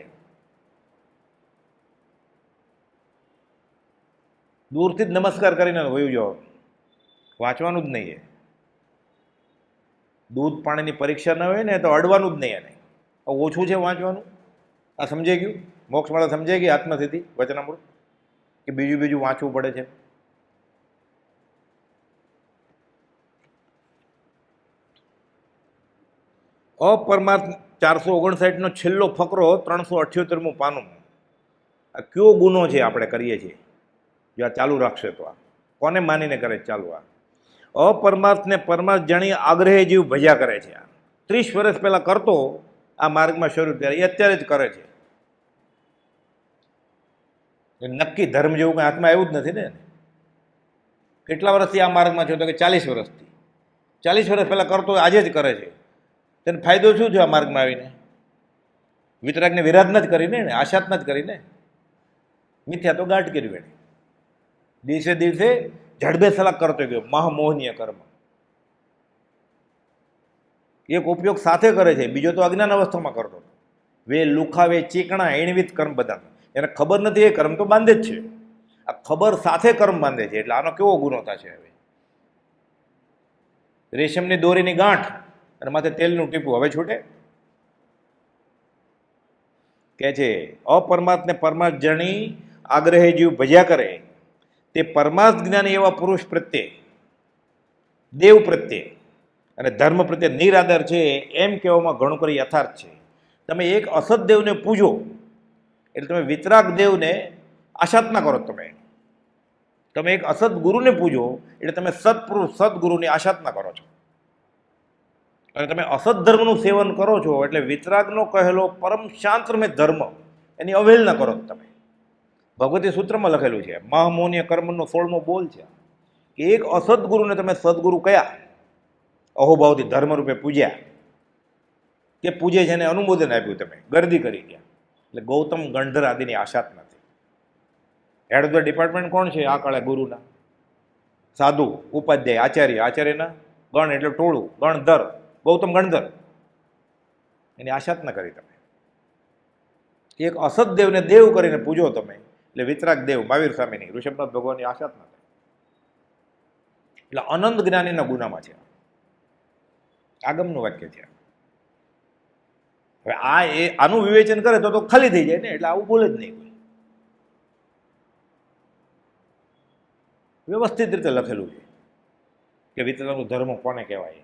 દૂરથી જ નમસ્કાર કરીને વયું જાઓ, વાંચવાનું જ નહીં. દૂધ પાણીની પરીક્ષા ન હોય ને તો અડવાનું જ નહીં. એને ઓછું છે વાંચવાનું. આ સમજાઈ ગયું? મોક્ષમાળા સમજાઈ ગઈ? આત્મસિદ્ધિ વચનામૃત કે બીજું વાંચવું પડે છે? અપરમાર્થ 459નો છેલ્લો ફકરો, 378મું પાનું. આ કયો ગુનો છે આપણે કરીએ છીએ? જો આ ચાલુ રાખશે તો આ કોને માનીને કરે ચાલુ? આ અપરમાર્થને પરમાર્થ જાણી આગ્રહે જીવ ભજ્યા કરે છે. આ 30 વર્ષ પહેલા કરતો, આ માર્ગમાં શરૂ ત્યારે, એ અત્યારે જ કરે છે. નક્કી ધર્મ જેવું કંઈ હાથમાં આવ્યું જ નથી ને. કેટલા વર્ષથી આ માર્ગમાં છો? તો કે 40 વર્ષથી. 40 વર્ષ પહેલા કરતો આજે જ કરે છે. તેને ફાયદો શું થયો આ માર્ગમાં આવીને? વિતરાગને વિરાધ જ કરીને, આશાત જ કરીને. મિથ્યા તો ગાંઠ કરી બેઠી. દિવસે દિવસે જડબે સલાક કરતો ગયો. મહામોહનીય કર્મ એક ઉપયોગ સાથે કરે છે, બીજો તો અજ્ઞાન અવસ્થામાં કરતો. વે લુખાવે ચીકણા એણવીત કર્મ બધા. એને ખબર નથી, એ કર્મ તો બાંધે જ છે. આ ખબર સાથે કર્મ બાંધે છે. એટલે આનો કેવો ગુનો થશે? હવે રેશમની દોરીની ગાંઠ અને માથે તેલનું ટીપું હવે છૂટે? કે છે અપરમાર્થ ને પરમાર્થ જાણી આગ્રહે જીવ ભજ્યા કરે તે પરમાર્થ જ્ઞાની એવા પુરુષ પ્રત્યે, દેવ પ્રત્યે અને ધર્મ પ્રત્યે નિરાદર છે, એમ કહેવામાં ઘણું કરી યથાર્થ છે. તમે એક અસત દેવને પૂજો એટલે તમે વિતરાગ દેવને આશાત ના કરો. તમે એક અસત ગુરુને પૂજો એટલે તમે સત્પુરુષ સદગુરુની આશાત ના કરો છો. અને તમે અસત ધર્મનું સેવન કરો છો એટલે વિતરાગનો કહેલો પરમ શાંતમય ધર્મ એની અવહેલના કરો. તમે ભગવતી સૂત્રમાં લખેલું છે, મહામોહનીય કર્મનો 16મો બોલ છે કે એક અસત ગુરુને તમે સદગુરુ કયા અહોભાવથી ધર્મ રૂપે પૂજ્યા, કે પૂજે છે એને અનુમોદન આપ્યું, તમે ગરદી કરી ગયા. એટલે ગૌતમ ગણધર આદિની આશાત નથી. હેડ ઓફ ધ ડિપાર્ટમેન્ટ કોણ છે આ કાળે? ગુરુના સાધુ, ઉપાધ્યાય, આચાર્ય. આચાર્યના ગણ એટલે ટોળું, ગણધર, ગૌતમ ગણધર. એની આશાત ન કરી તમે. એક અસત દેવને દેવ કરીને પૂજો તમે એટલે વિતરાગ દેવ મહાવીર સ્વામીની, ઋષભનાથ ભગવાનની આશાત ન થાય. એટલે અનંત જ્ઞાનીના ગુનામાં છે. આગમનું વાક્ય છે. હવે આનું વિવેચન કરે તો ખાલી થઈ જાય ને. એટલે આવું બોલે જ નહીં. વ્યવસ્થિત રીતે લખેલું છે કે વિતરાગનો ધર્મ કોને કહેવાય.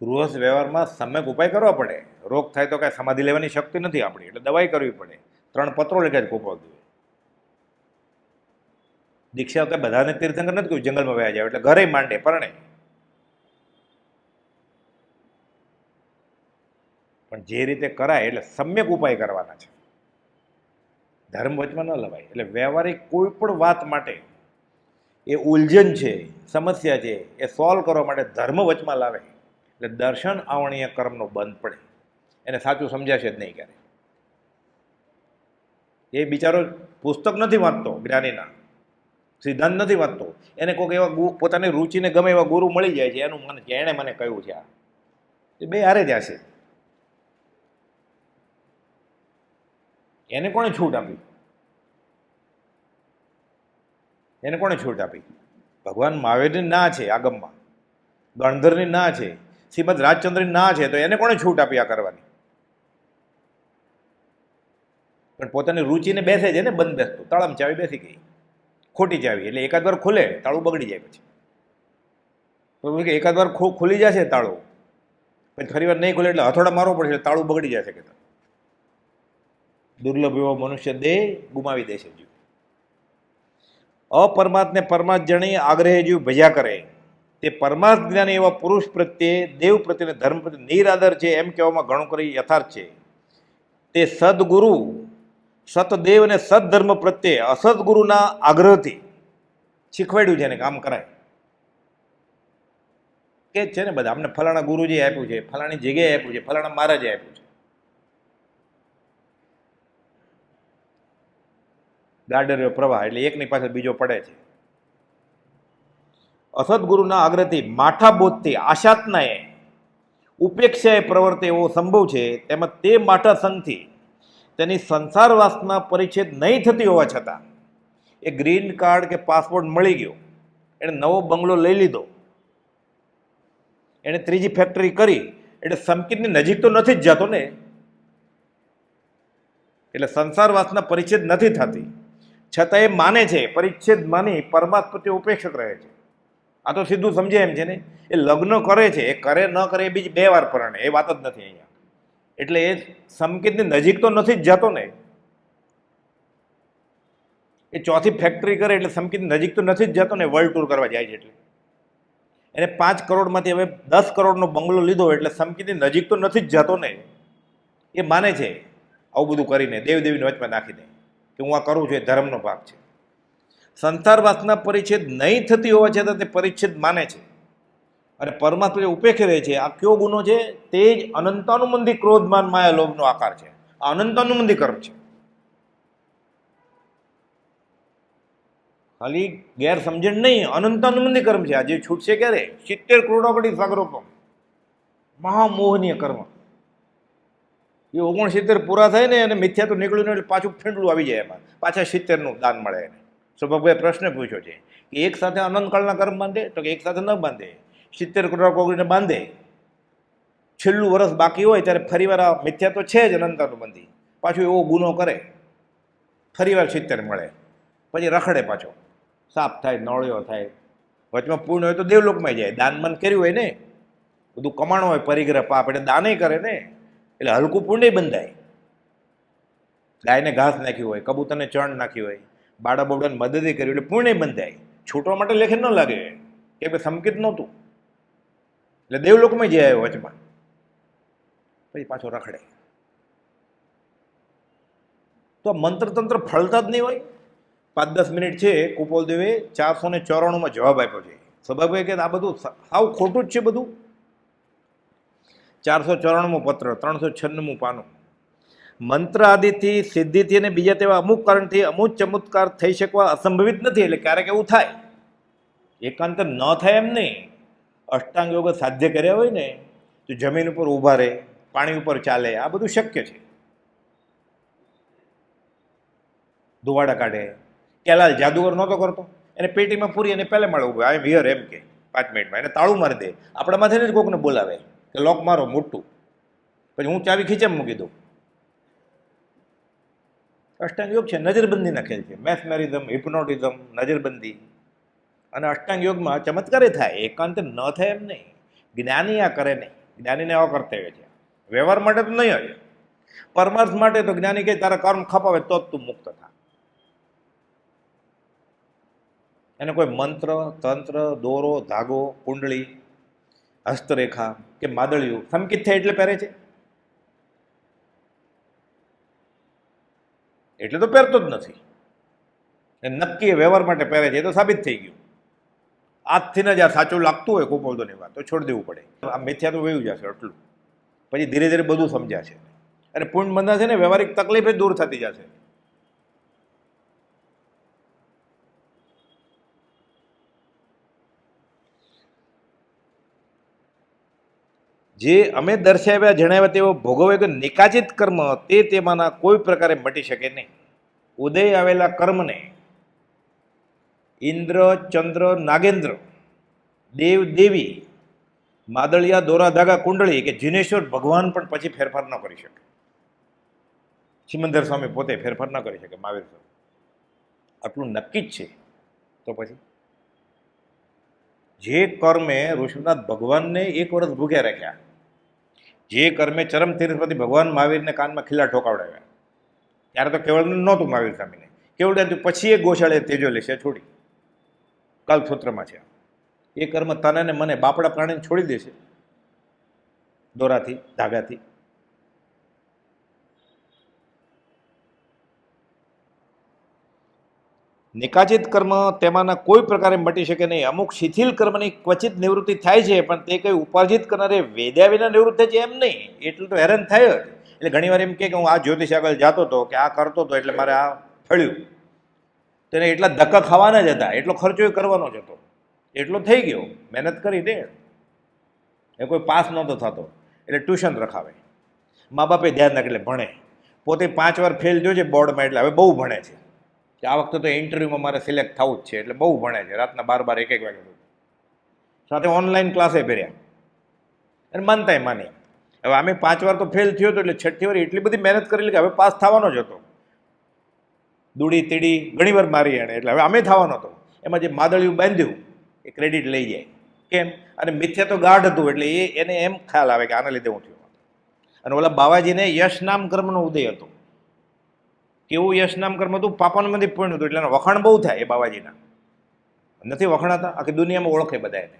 ગૃહસ્થ વ્યવહારમાં સમ્યક ઉપાય કરવા પડે. રોગ થાય તો કાંઈ સમાધિ લેવાની શક્તિ નથી આપણી, એટલે દવાઈ કરવી પડે. 3 પત્રો લખ્યા છે કુપોલદેવે. દીક્ષા કે બધાને તીર્થંકર નથી કહ્યું જંગલમાં વયા જાય, એટલે ઘરે માંડે પરણે. પણ જે રીતે કરાય એટલે સમ્યક ઉપાય કરવાના છે, ધર્મ વચમાં ન લવાય. એટલે વ્યવહારિક કોઈ પણ વાત માટે એ ઉલઝન છે, સમસ્યા છે, એ સોલ્વ કરવા માટે ધર્મ વચમાં લાવે એટલે દર્શન આવણીય કર્મનો બંધ પડે. એને સાચું સમજાશે જ નહીં ક્યારે. એ બિચારો પુસ્તક નથી વાંચતો, જ્ઞાનીના સિદ્ધાંત નથી વાંચતો, એને કોઈક એવા પોતાની રુચિને ગમે એવા ગુરુ મળી જાય છે, એનું મને કે એણે મને કહ્યું છે આ, એ બે હારે જ હશે. એને કોણે છૂટ આપી? એને કોણે છૂટ આપી? ભગવાન મહાવીરની ના છે આગમમાં, ગણધરની ના છે, શ્રીમદ રાજચંદ્રની ના છે, તો એને કોણે છૂટ આપી આ કરવાની? પણ પોતાની રુચિને બેસે છે ને, બંધ બેસતું તાળામાં ચાવી બેસી ગઈ, ખોટી ચાવી, એટલે એકાદ વાર ખુલે તાળું બગડી જાય. પછી એકાદ વાર ખુલી જશે તાળું, પછી ફરી વાર નહીં ખુલે એટલે હથોડા મારવો પડશે, તાળું બગડી જશે. કે દુર્લભ એવો મનુષ્ય દેહ ગુમાવી દેશે જીવ. અપરમાત્મને પરમાત્મ જણી આગ્રહે જીવ ભજ્યા કરે, તે પરમાર્થ જ્ઞાની એવા પુરુષ પ્રત્યે, દેવ પ્રત્યે, ધર્મ પ્રત્યે નિરાદર છે એમ કહેવામાં ઘણું કરી યથાર્થ છે. તે સદગુરુ, સતદેવ અને સદધર્મ પ્રત્યે અસદગુરુના આગ્રહથી શીખવાડ્યું છે ને કામ કરાય. કે જ છે ને બધા, અમને ફલાણા ગુરુજી આપ્યું છે, ફલાણી જગ્યાએ આપ્યું છે, ફલાણા મહારાજે આપ્યું છે. ગાડર પ્રવાહ એટલે એકની પાછળ બીજો પડે છે. અસદગુરુના આગ્રહથી, માઠા બોધથી, આશાતનાએ, ઉપેક્ષાએ પ્રવર્તે એવો સંભવ છે. તેમજ તે માઠા સંઘથી તેની સંસાર વાસના પરિચ્છેદ નહીં થતી હોવા છતાં એ ગ્રીન કાર્ડ કે પાસપોર્ટ મળી ગયો, એણે નવો બંગલો લઈ લીધો, એણે ત્રીજી ફેક્ટરી કરી, એટલે સમકીતની નજીક તો નથી જ જતો ને. એટલે સંસાર વાસના પરિચ્છેદ નથી થતી, છતાં એ માને છે, પરિચ્છેદ માની પરમાત્મા પ્રત્યે ઉપેક્ષક રહે છે. આ તો સીધું સમજે એમ છે ને. એ લગ્ન કરે છે, એ કરે ન કરે એ બીજી 2 વાર પરણે, એ વાત જ નથી અહીંયા. એટલે એ સમકીતની નજીક તો નથી જ જતો ને. એ 4થી ફેક્ટરી કરે એટલે સમકીતની નજીક તો નથી જ જતો ને, વર્લ્ડ ટૂર કરવા જાય છે. એટલે એને 5 કરોડમાંથી હવે 10 કરોડનો બંગલો લીધો એટલે સમકીતની નજીક તો નથી જ જતો ને. એ માને છે આવું બધું કરીને, દેવદેવીની વચમાં નાખીને કે હું આ કરું છું, એ ધર્મનો ભાગ છે. સંસાર વાસના પરિચ્છેદ નહીં થતી હોવા છતાં તે પરિચ્છેદ માને છે અને પરમાત્મા ઉપેક્ષે રહે છે. આ કયો ગુનો છે? તે જ અનંતાનુબંધી ક્રોધમાન માયા લોભનો આકાર છે. આ અનંતાનુબંધી કર્મ છે. ખાલી ગેરસમજણ નહીં, અનંતાનુબંધી કર્મ છે. આ જે છૂટશે ક્યારે? 70 કરોડોપતિ સાગરોપમ, મહામોહનીય કર્મ. એ 69 પૂરા થાય ને અને મિથ્યા તો નીકળ્યું ને એટલે પાછું ફીંડલું આવી જાય, એમાં પાછા 70નું દાન મળે એને. સ્વભાવભાઈ પ્રશ્ન પૂછ્યો છે કે એક સાથે અનંતકાળના કર્મ બાંધે? તો કે એક સાથે ન બાંધે, 70 કરોડ કોગળીને બાંધે. છેલ્લું વર્ષ બાકી હોય ત્યારે ફરીવાર આ મિથ્યા તો છે જ અનંતાનુબંધી, પાછું એવો ગુનો કરે, ફરીવાર 70 મળે, પછી રખડે, પાછો સાફ થાય, નોળિયો થાય. વચમાં પૂર્ણ હોય તો દેવલોકમાં જાય. દાનમાન કર્યું હોય ને, બધું કમાણું હોય, પરિગ્રહ પાપ, એટલે દાને કરે ને, એટલે હલકું પુણ્ય બંધાય. ગાયને ઘાસ નાખ્યું હોય, કબૂતરને ચણ નાખ્યું હોય, બાળા બોડાને મદદ કરી એટલે પુણ્ય બંધાય. છૂટવા માટે લેખે ન લાગે કે ભાઈ સંકેત નહોતું, એટલે દેવલોકમાં જઈ આવ્યો વચમાં, પછી પાછો રખડે. તો મંત્ર તંત્ર ફળતા જ નહીં હોય. 5-10 મિનિટ છે, કુપોલદેવે 494માં જવાબ આપ્યો છે. સ્વભાવિક કે આ બધું સાવ ખોટું જ છે બધું. 494મો પત્ર, 396મું પાનું. મંત્ર આદિથી, સિદ્ધિથી અને બીજા તેવા અમુક કારણથી અમુક ચમત્કાર થઈ શકવા અસંભવિત નથી. એટલે ક્યારેક એવું થાય, એકાંતર ન થાય એમ નહીં. અષ્ટાંગ યોગ સાધ્ય કર્યા હોય ને તો જમીન ઉપર ઊભા રહે, પાણી ઉપર ચાલે, આ બધું શક્ય છે. ધુવાડા કાઢે. કેલાલ જાદુગર નહોતો કરતો, એને પેટીમાં પૂરી અને પહેલે માળે ઊભો, આઈ એમ હિયર એમ કે 5 મિનિટમાં એને તાળું મારી દે. આપણા માથે જ કોકને બોલાવે કે લોક મારો મોટું, પછી હું ચાવી ખીચેમ મૂકી દઉં. અષ્ટાંગ યોગ છે, નજરબંધીના ખેલ છે. મેસમેરિઝમ, હિપ્નોટિઝમ, નજરબંધી. અને અષ્ટાંગ યોગમાં ચમત્કારે થાય, એકાંત ન થાય એમ નહીં. જ્ઞાની આ કરે નહીં, જ્ઞાનીને આવા કર્તવ્ય છે. વ્યવહાર માટે તો નહીં હોય. પરમાર્થ માટે તો જ્ઞાની કે તારા કર્મ ખપાવે તો જ તું મુક્ત થા. એને કોઈ મંત્ર, તંત્ર, દોરો, ધાગો, કુંડળી, હસ્તરેખા કે માદળિયું સંકિત થાય એટલે પહેરે છે? એટલે તો પહેરતો જ નથી. એ નક્કી વ્યવહાર માટે પહેરે છે, એ તો સાબિત થઈ ગયું. આજથી જ આ સાચું લાગતું હોય કુપોળની વાત તો છોડી દેવું પડે. આ મિથ્યા તો વયું જશે એટલું. પછી ધીરે ધીરે બધું સમજાશે અને પૂર્ણ બંધાશે ને વ્યવહારિક તકલીફ દૂર થતી જશે. જે અમે દર્શાવ્યા જણાવ્યા તેઓ ભોગવે કે નિકાચિત કર્મ તે તેમાંના કોઈ પ્રકારે મટી શકે નહીં. ઉદય આવેલા કર્મને ઇન્દ્ર, ચંદ્ર, નાગેન્દ્ર, દેવ, દેવી, માદળિયા, દોરા, ધાગા, કુંડળી કે જીનેશ્વર ભગવાન પણ પછી ફેરફાર ન કરી શકે. સિમંદર સ્વામી પોતે ફેરફાર ન કરી શકે. મહાવીર સ્વામી આટલું નક્કી જ છે. તો પછી જે કર્મે ઋષભનાથ ભગવાનને 1 વર્ષ ભૂખ્યા રાખ્યા, જે કર્મે ચરમ તીર્થપતિ ભગવાન મહાવીરને કાનમાં ખીલા ઠોકાવડાવ્યા, ત્યારે તો કેવળ નહોતું મહાવીર સ્વામીને. કેવળ પછી એ ગોશાળે તેજો લેશે છોડી. કલ્પસૂત્રમાં છે. એ કર્મ તને ને મને બાપડા પ્રાણીને છોડી દેશે દોરાથી, ધાગાથી. નિકાચિત કર્મ તેમાંના કોઈ પ્રકારે મટી શકે નહીં. અમુક શિથિલ કર્મની ક્વચિત નિવૃત્તિ થાય છે, પણ તે કંઈ ઉપાર્જિત કરનારે વેદ્યા વિના નિવૃત્ત થાય છે એમ નહીં. એટલું તો હેરાન થાય જ. એટલે ઘણીવાર એમ કે હું આ જ્યોતિષ આગળ જતો હતો કે આ કરતો હતો એટલે મારે આ ફળ્યું. તેને એટલા ધક્કા ખાવાના જ હતા, એટલો ખર્ચો કરવાનો જ હતો, એટલો થઈ ગયો. મહેનત કરી દે એ કોઈ પાસ નહોતો થતો એટલે ટ્યુશન રખાવે. મા બાપે ધ્યાન રાખે એટલે ભણે. પોતે 5 વાર ફેલ જોજે બોર્ડમાં એટલે હવે બહુ ભણે છે કે આ વખતે તો ઇન્ટરવ્યૂમાં મારે સિલેક્ટ થવું જ છે એટલે બહુ ભણે છે. રાતના 12 1 વાગે સાથે ઓનલાઈન ક્લાસે ભર્યા અને માનતાય માની. હવે અમે 5 વાર તો ફેલ થયો હતો એટલે 6ઠી વાર એટલી બધી મહેનત કરેલી કે હવે પાસ થવાનો જ હતો. દૂડી તીડી ઘણી વાર મારી એણે એટલે હવે અમે થવાનો હતો. એમાં જે માદળિયું બાંધ્યું એ ક્રેડિટ લઈ જાય. કેમ? અને મિથ્યા તો ગાઢ હતું એટલે એને એમ ખ્યાલ આવે કે આના લીધે હું થયો. અને ઓલા બાવાજીને યશ નામ કર્મનો ઉદય હતો. કેવું યશ નામ કર્મ હતું? પાપાનું મંદિર પુણ્ય હતું એટલે એના વખાણ બહુ થાય. એ બાવાજીના નથી વખણાતા, આખી દુનિયામાં ઓળખે બધા એને.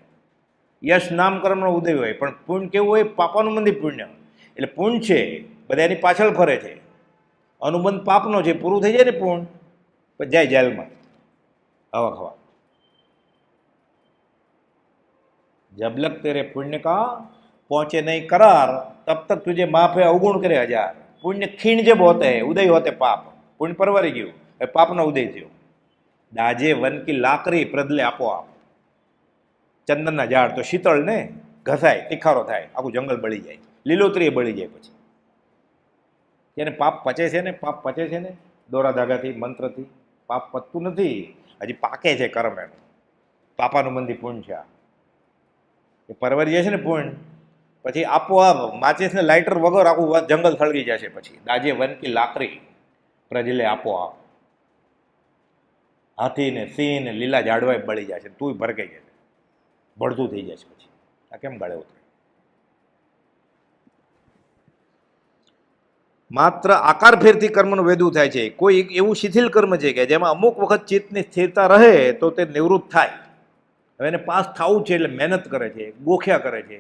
યશ નામ કર્મનો ઉદય હોય પણ પુણ્ય કેવું હોય? પાપાનું મંદિર પુણ્ય. એટલે પુણ્ય છે બધા એની પાછળ ફરે છે. અનુબંધ પાપનો છે, પૂરું થઈ જાય ને પુણ્ય પછી જાય જેલમાં હવા ખવા. जब लग तेरे पुण्य का पहुंचे नहीं करार तब तक तुझे माफ है अवगुण करे 1000. पुण्य खीण जब होते हैं उदय होते पाप. पुण्य परवरी गયું એ પાપનો ઉદય થયો. દાજે વન કી લાકડી પ્રદલે આપોઆપ. ચંદનના ઝાડ તો શીતળ ને ઘસાય, તીખારો થાય, આખું જંગલ બળી જાય, લીલોતરી બળી જાય. પછી એને પાપ પચે છે ને, પાપ પચે છે ને દોરા ધાગાથી, મંત્રથી. પાપ પચતું નથી, હજી પાકે છે કર્મ એનું. પાપાનું મંદિર પુણ્ય છે આ. એ પરવરી જાય છે ને પુણ્ય પછી આપોઆપ માચીસને લાઇટર વગર આખું જંગલ સળગી જશે. પછી દાજે વન કી લાકડી પ્રજલે આપોઆપ. હાથી ને સિંહ ને લીલા ઝાડવાય બળી જશે, તું ભરકાઈ જશે, ભળતું થઈ જશે. પછી આ કેમ ગાળે ઉતરે? માત્ર આકાર ફેરથી કર્મનું વેદું થાય છે. કોઈ એવું શિથિલ કર્મ છે કે જેમાં અમુક વખત ચિત્તની સ્થિરતા રહે તો તે નિવૃત્ત થાય. હવે એને પાસ થવું છે એટલે મહેનત કરે છે, ગોખ્યા કરે છે.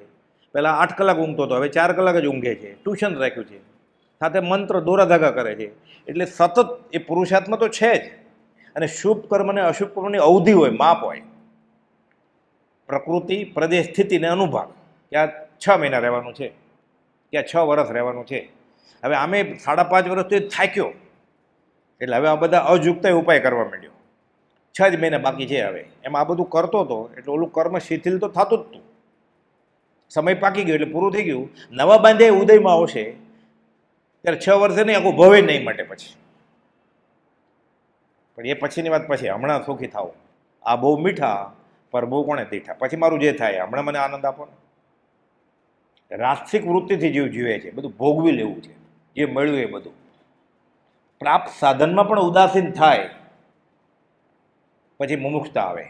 પહેલાં 8 કલાક ઊંઘતો હતો, હવે 4 કલાક જ ઊંઘે છે. ટ્યુશન રાખ્યું છે, સાથે મંત્ર દોરા ધાગા કરે છે. એટલે સતત એ પુરુષાર્થમાં તો છે જ. અને શુભ કર્મ અને અશુભ કર્મની અવધિ હોય, માપ હોય. પ્રકૃતિ, પ્રદેશ, સ્થિતિ ને અનુભાગ કે આ 6 મહિના રહેવાનું છે કે આ 6 વર્ષ રહેવાનું છે. હવે આમે 5.5 વર્ષથી થાક્યો એટલે હવે આ બધા અજુકતા ઉપાય કરવા માંડ્યો. 6 જ મહિના બાકી છે હવે. એમાં આ બધું કરતો હતો એટલે ઓલું કર્મ શિથિલ તો થતું જ હતું. સમય પાકી ગયો એટલે પૂરું થઈ ગયું. નવા બાંધ્યા ઉદયમાં આવશે ત્યારે 6 વર્ષે નહીં, આખું ભવે નહીં માટે પછી. પણ એ પછીની વાત પછી. હમણાં સુખી થાવ, આ બહુ મીઠા પર બહુ કોણે તીઠા. પછી મારું જે થાય હમણાં મને આનંદ આપો ને. રાષ્ટ્રિક વૃત્તિથી જીવ જીવે છે, બધું ભોગવી લેવું છે. જે મળ્યું એ બધું પ્રાપ્ત સાધનમાં પણ ઉદાસીન થાય પછી મુમુક્ષતા આવે.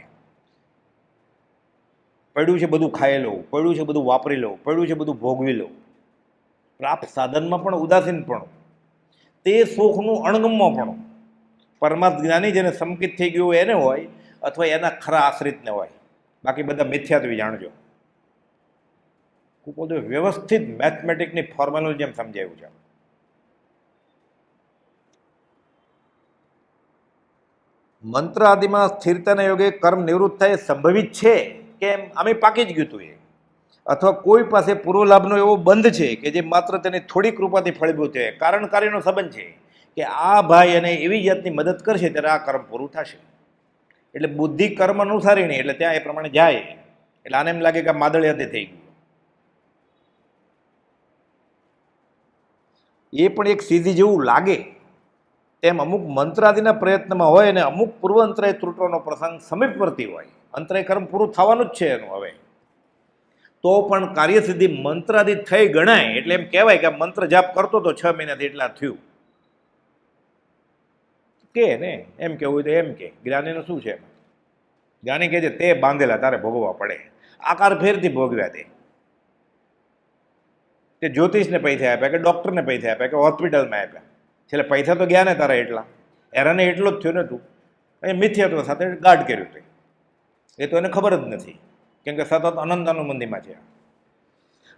પડ્યું છે બધું ખાઈ લઉં, પડ્યું છે બધું વાપરી લઉં, પડ્યું છે બધું ભોગવી લઉં. પ્રાપ્ત સાધનમાં પણ ઉદાસીન પણ તે સુખનું અણગમવાપણું પરમાર્થ જ્ઞાની જેને સંકિત થઈ ગયું હોય એને હોય, અથવા એના ખરા આશ્રિતને હોય. બાકી બધા મિથ્યાત્વી જાણજો. કુપોલદેવ વ્યવસ્થિત મેથમેટિકની ફોર્મ્યુલા જેમ સમજાયું છે. મંત્ર આદિમાં સ્થિરતાના યોગે કર્મ નિવૃત્ત થાય સંભવિત છે કેમ? આમે પાકી જ ગયું હતું એ. અથવા કોઈ પાસે પૂર્વ લાભનો એવો બંધ છે કે જે માત્ર તેની થોડી કૃપાથી ફળીભૂત છે. કારણકારીનો સંબંધ છે કે આ ભાઈ એને એવી જાતની મદદ કરશે ત્યારે આ કર્મ પૂરું થશે. એટલે બુદ્ધિ કર્મ અનુસારી નહીં, એટલે ત્યાં એ પ્રમાણે જાય. એટલે આને એમ લાગે કે માદળિયાથી થઈ ગયું. એ પણ એક સીધી જેવું લાગે તેમ અમુક મંત્રાદિના પ્રયત્નમાં હોય અને અમુક પૂર્વ અંતરાય તૂટવાનો પ્રસંગ સમીપવર્તી હોય. અંતરાય કર્મ પૂરું થવાનું જ છે એનું હવે. તો પણ કાર્યસિદ્ધિ મંત્રાદિ થઈ ગણાય. એટલે એમ કહેવાય કે મંત્ર જાપ કરતો તો 6 મહિનાથી એટલા થયું કે ને. એમ કેવું હોય તો એમ કે જ્ઞાનીનું શું છે? જ્ઞાની કહે છે તે બાંધેલા તારે ભોગવવા પડે. આકાર ફેરથી ભોગવ્યા તે જ્યોતિષને પૈસા આપ્યા કે ડૉક્ટરને પૈસા આપ્યા કે હોસ્પિટલમાં આપ્યા. છેલ્લે પૈસા તો ગયા ને તારા એટલા. હેરાને એટલો જ થયો ને તું. એ મિથ્યાત્વ સાથે ગાઢ કર્યું તે. એ તો એને ખબર જ નથી, કેમ કે સતત અનંત અનુબંધીમાં છે.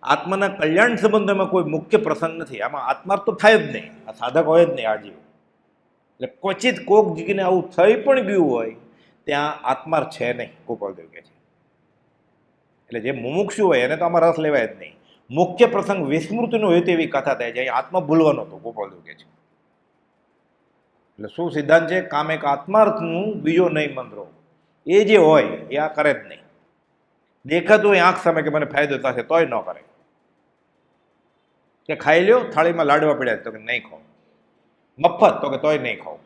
આત્માના કલ્યાણ સંબંધોમાં કોઈ મુખ્ય પ્રસંગ નથી. આમાં આત્મા તો થાય જ નહીં. આ સાધક હોય જ નહીં આ જીવ. એટલે ક્વચિત કોક જગ્યાને આવું થઈ પણ ગયું હોય ત્યાં આત્મા છે નહીં, ગોપાલદેવ કહે છે. એટલે જે મુમુક્ષુ હોય એને તો આમાં રસ લેવાય જ નહીં. મુખ્ય પ્રસંગ વિસ્મૃતિનો હોય તેવી કથા થાય છે. આત્મા ભૂલવાનો હતો, ગોપાલદેવ કહે છે. એટલે શું સિદ્ધાંત છે? કામ એક આત્માર્થનું, બીજો નહીં મંત્રો. એ જે હોય એ આ કરે જ નહીં. દેખાતું હોય આંખ સામે કે મને ફાયદો થશે તોય ન કરે. કે ખાઈ લ્યો, થાળીમાં લાડવા પડ્યા તો કે નહીં ખાઓ. મફત તો કે તોય નહીં ખાઓ.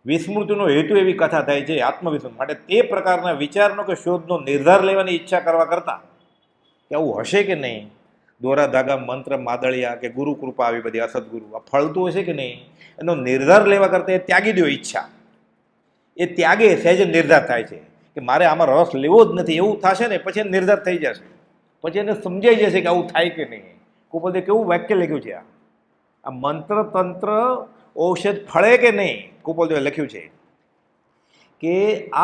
વિસ્મૃતિનો હેતુ એવી કથા થાય છે આત્મવિસ્મૃતિ માટે. તે પ્રકારના વિચારનો કે શોધનો નિર્ધાર લેવાની ઈચ્છા કરવા કરતા કે આવું હશે કે નહીં, દોરા ધાગા મંત્ર માદળિયા કે ગુરુ કૃપા આવી બધી અસદગુરુ આ ફળતું હશે કે નહીં, એનો નિર્ધાર લેવા કરતાં એ ત્યાગી દો ઈચ્છા. એ ત્યાગે સહેજ નિર્ધાર થાય છે કે મારે આમાં રસ લેવો જ નથી એવું થશે ને પછી નિર્ધાર થઈ જશે. પછી એને સમજાઈ જશે કે આવું થાય કે નહીં. ગોપાલદેવ કેવું વાક્ય લખ્યું છે આ મંત્ર તંત્ર ઔષધ ફળે કે નહીં. ગોપાલદેવે લખ્યું છે કે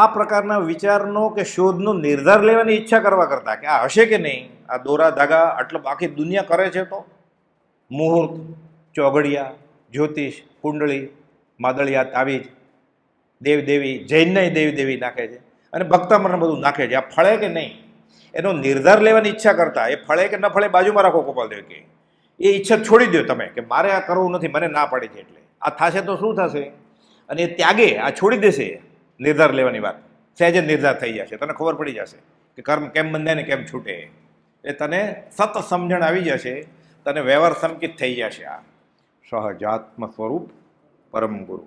આ પ્રકારના વિચારનો કે શોધનો નિર્ધાર લેવાની ઈચ્છા કરવા કરતા કે આ હશે કે નહીં, આ દોરા ધાગા આટલો આખી દુનિયા કરે છે તો મુહૂર્ત, ચોઘડિયા, જ્યોતિષ, કુંડળી, માદળિયા, તાવીજ, દેવદેવી, જૈનના દેવદેવી નાખે છે અને ભક્તામરણ બધું નાખે છે. આ ફળે કે નહીં એનો નિર્ધાર લેવાની ઈચ્છા કરતા એ ફળે કે ન ફળે બાજુમાં રાખો. ગોપાલદેવ કે એ ઈચ્છા છોડી દો તમે કે મારે આ કરવું નથી, મને ના પડે છે એટલે આ થશે તો શું થશે. અને એ ત્યાગે આ છોડી દેશે નિર્ધાર લેવાની વાત. સહેજ નિર્ધાર થઈ જશે, તને ખબર પડી જશે કે કર્મ કેમ બંધાય ને કેમ છૂટે. એ તને સત સમજણ આવી જશે, તને વ્યવહાર સંકિત થઈ જશે. આ સહજાત્મ સ્વરૂપ પરમ ગુરુ.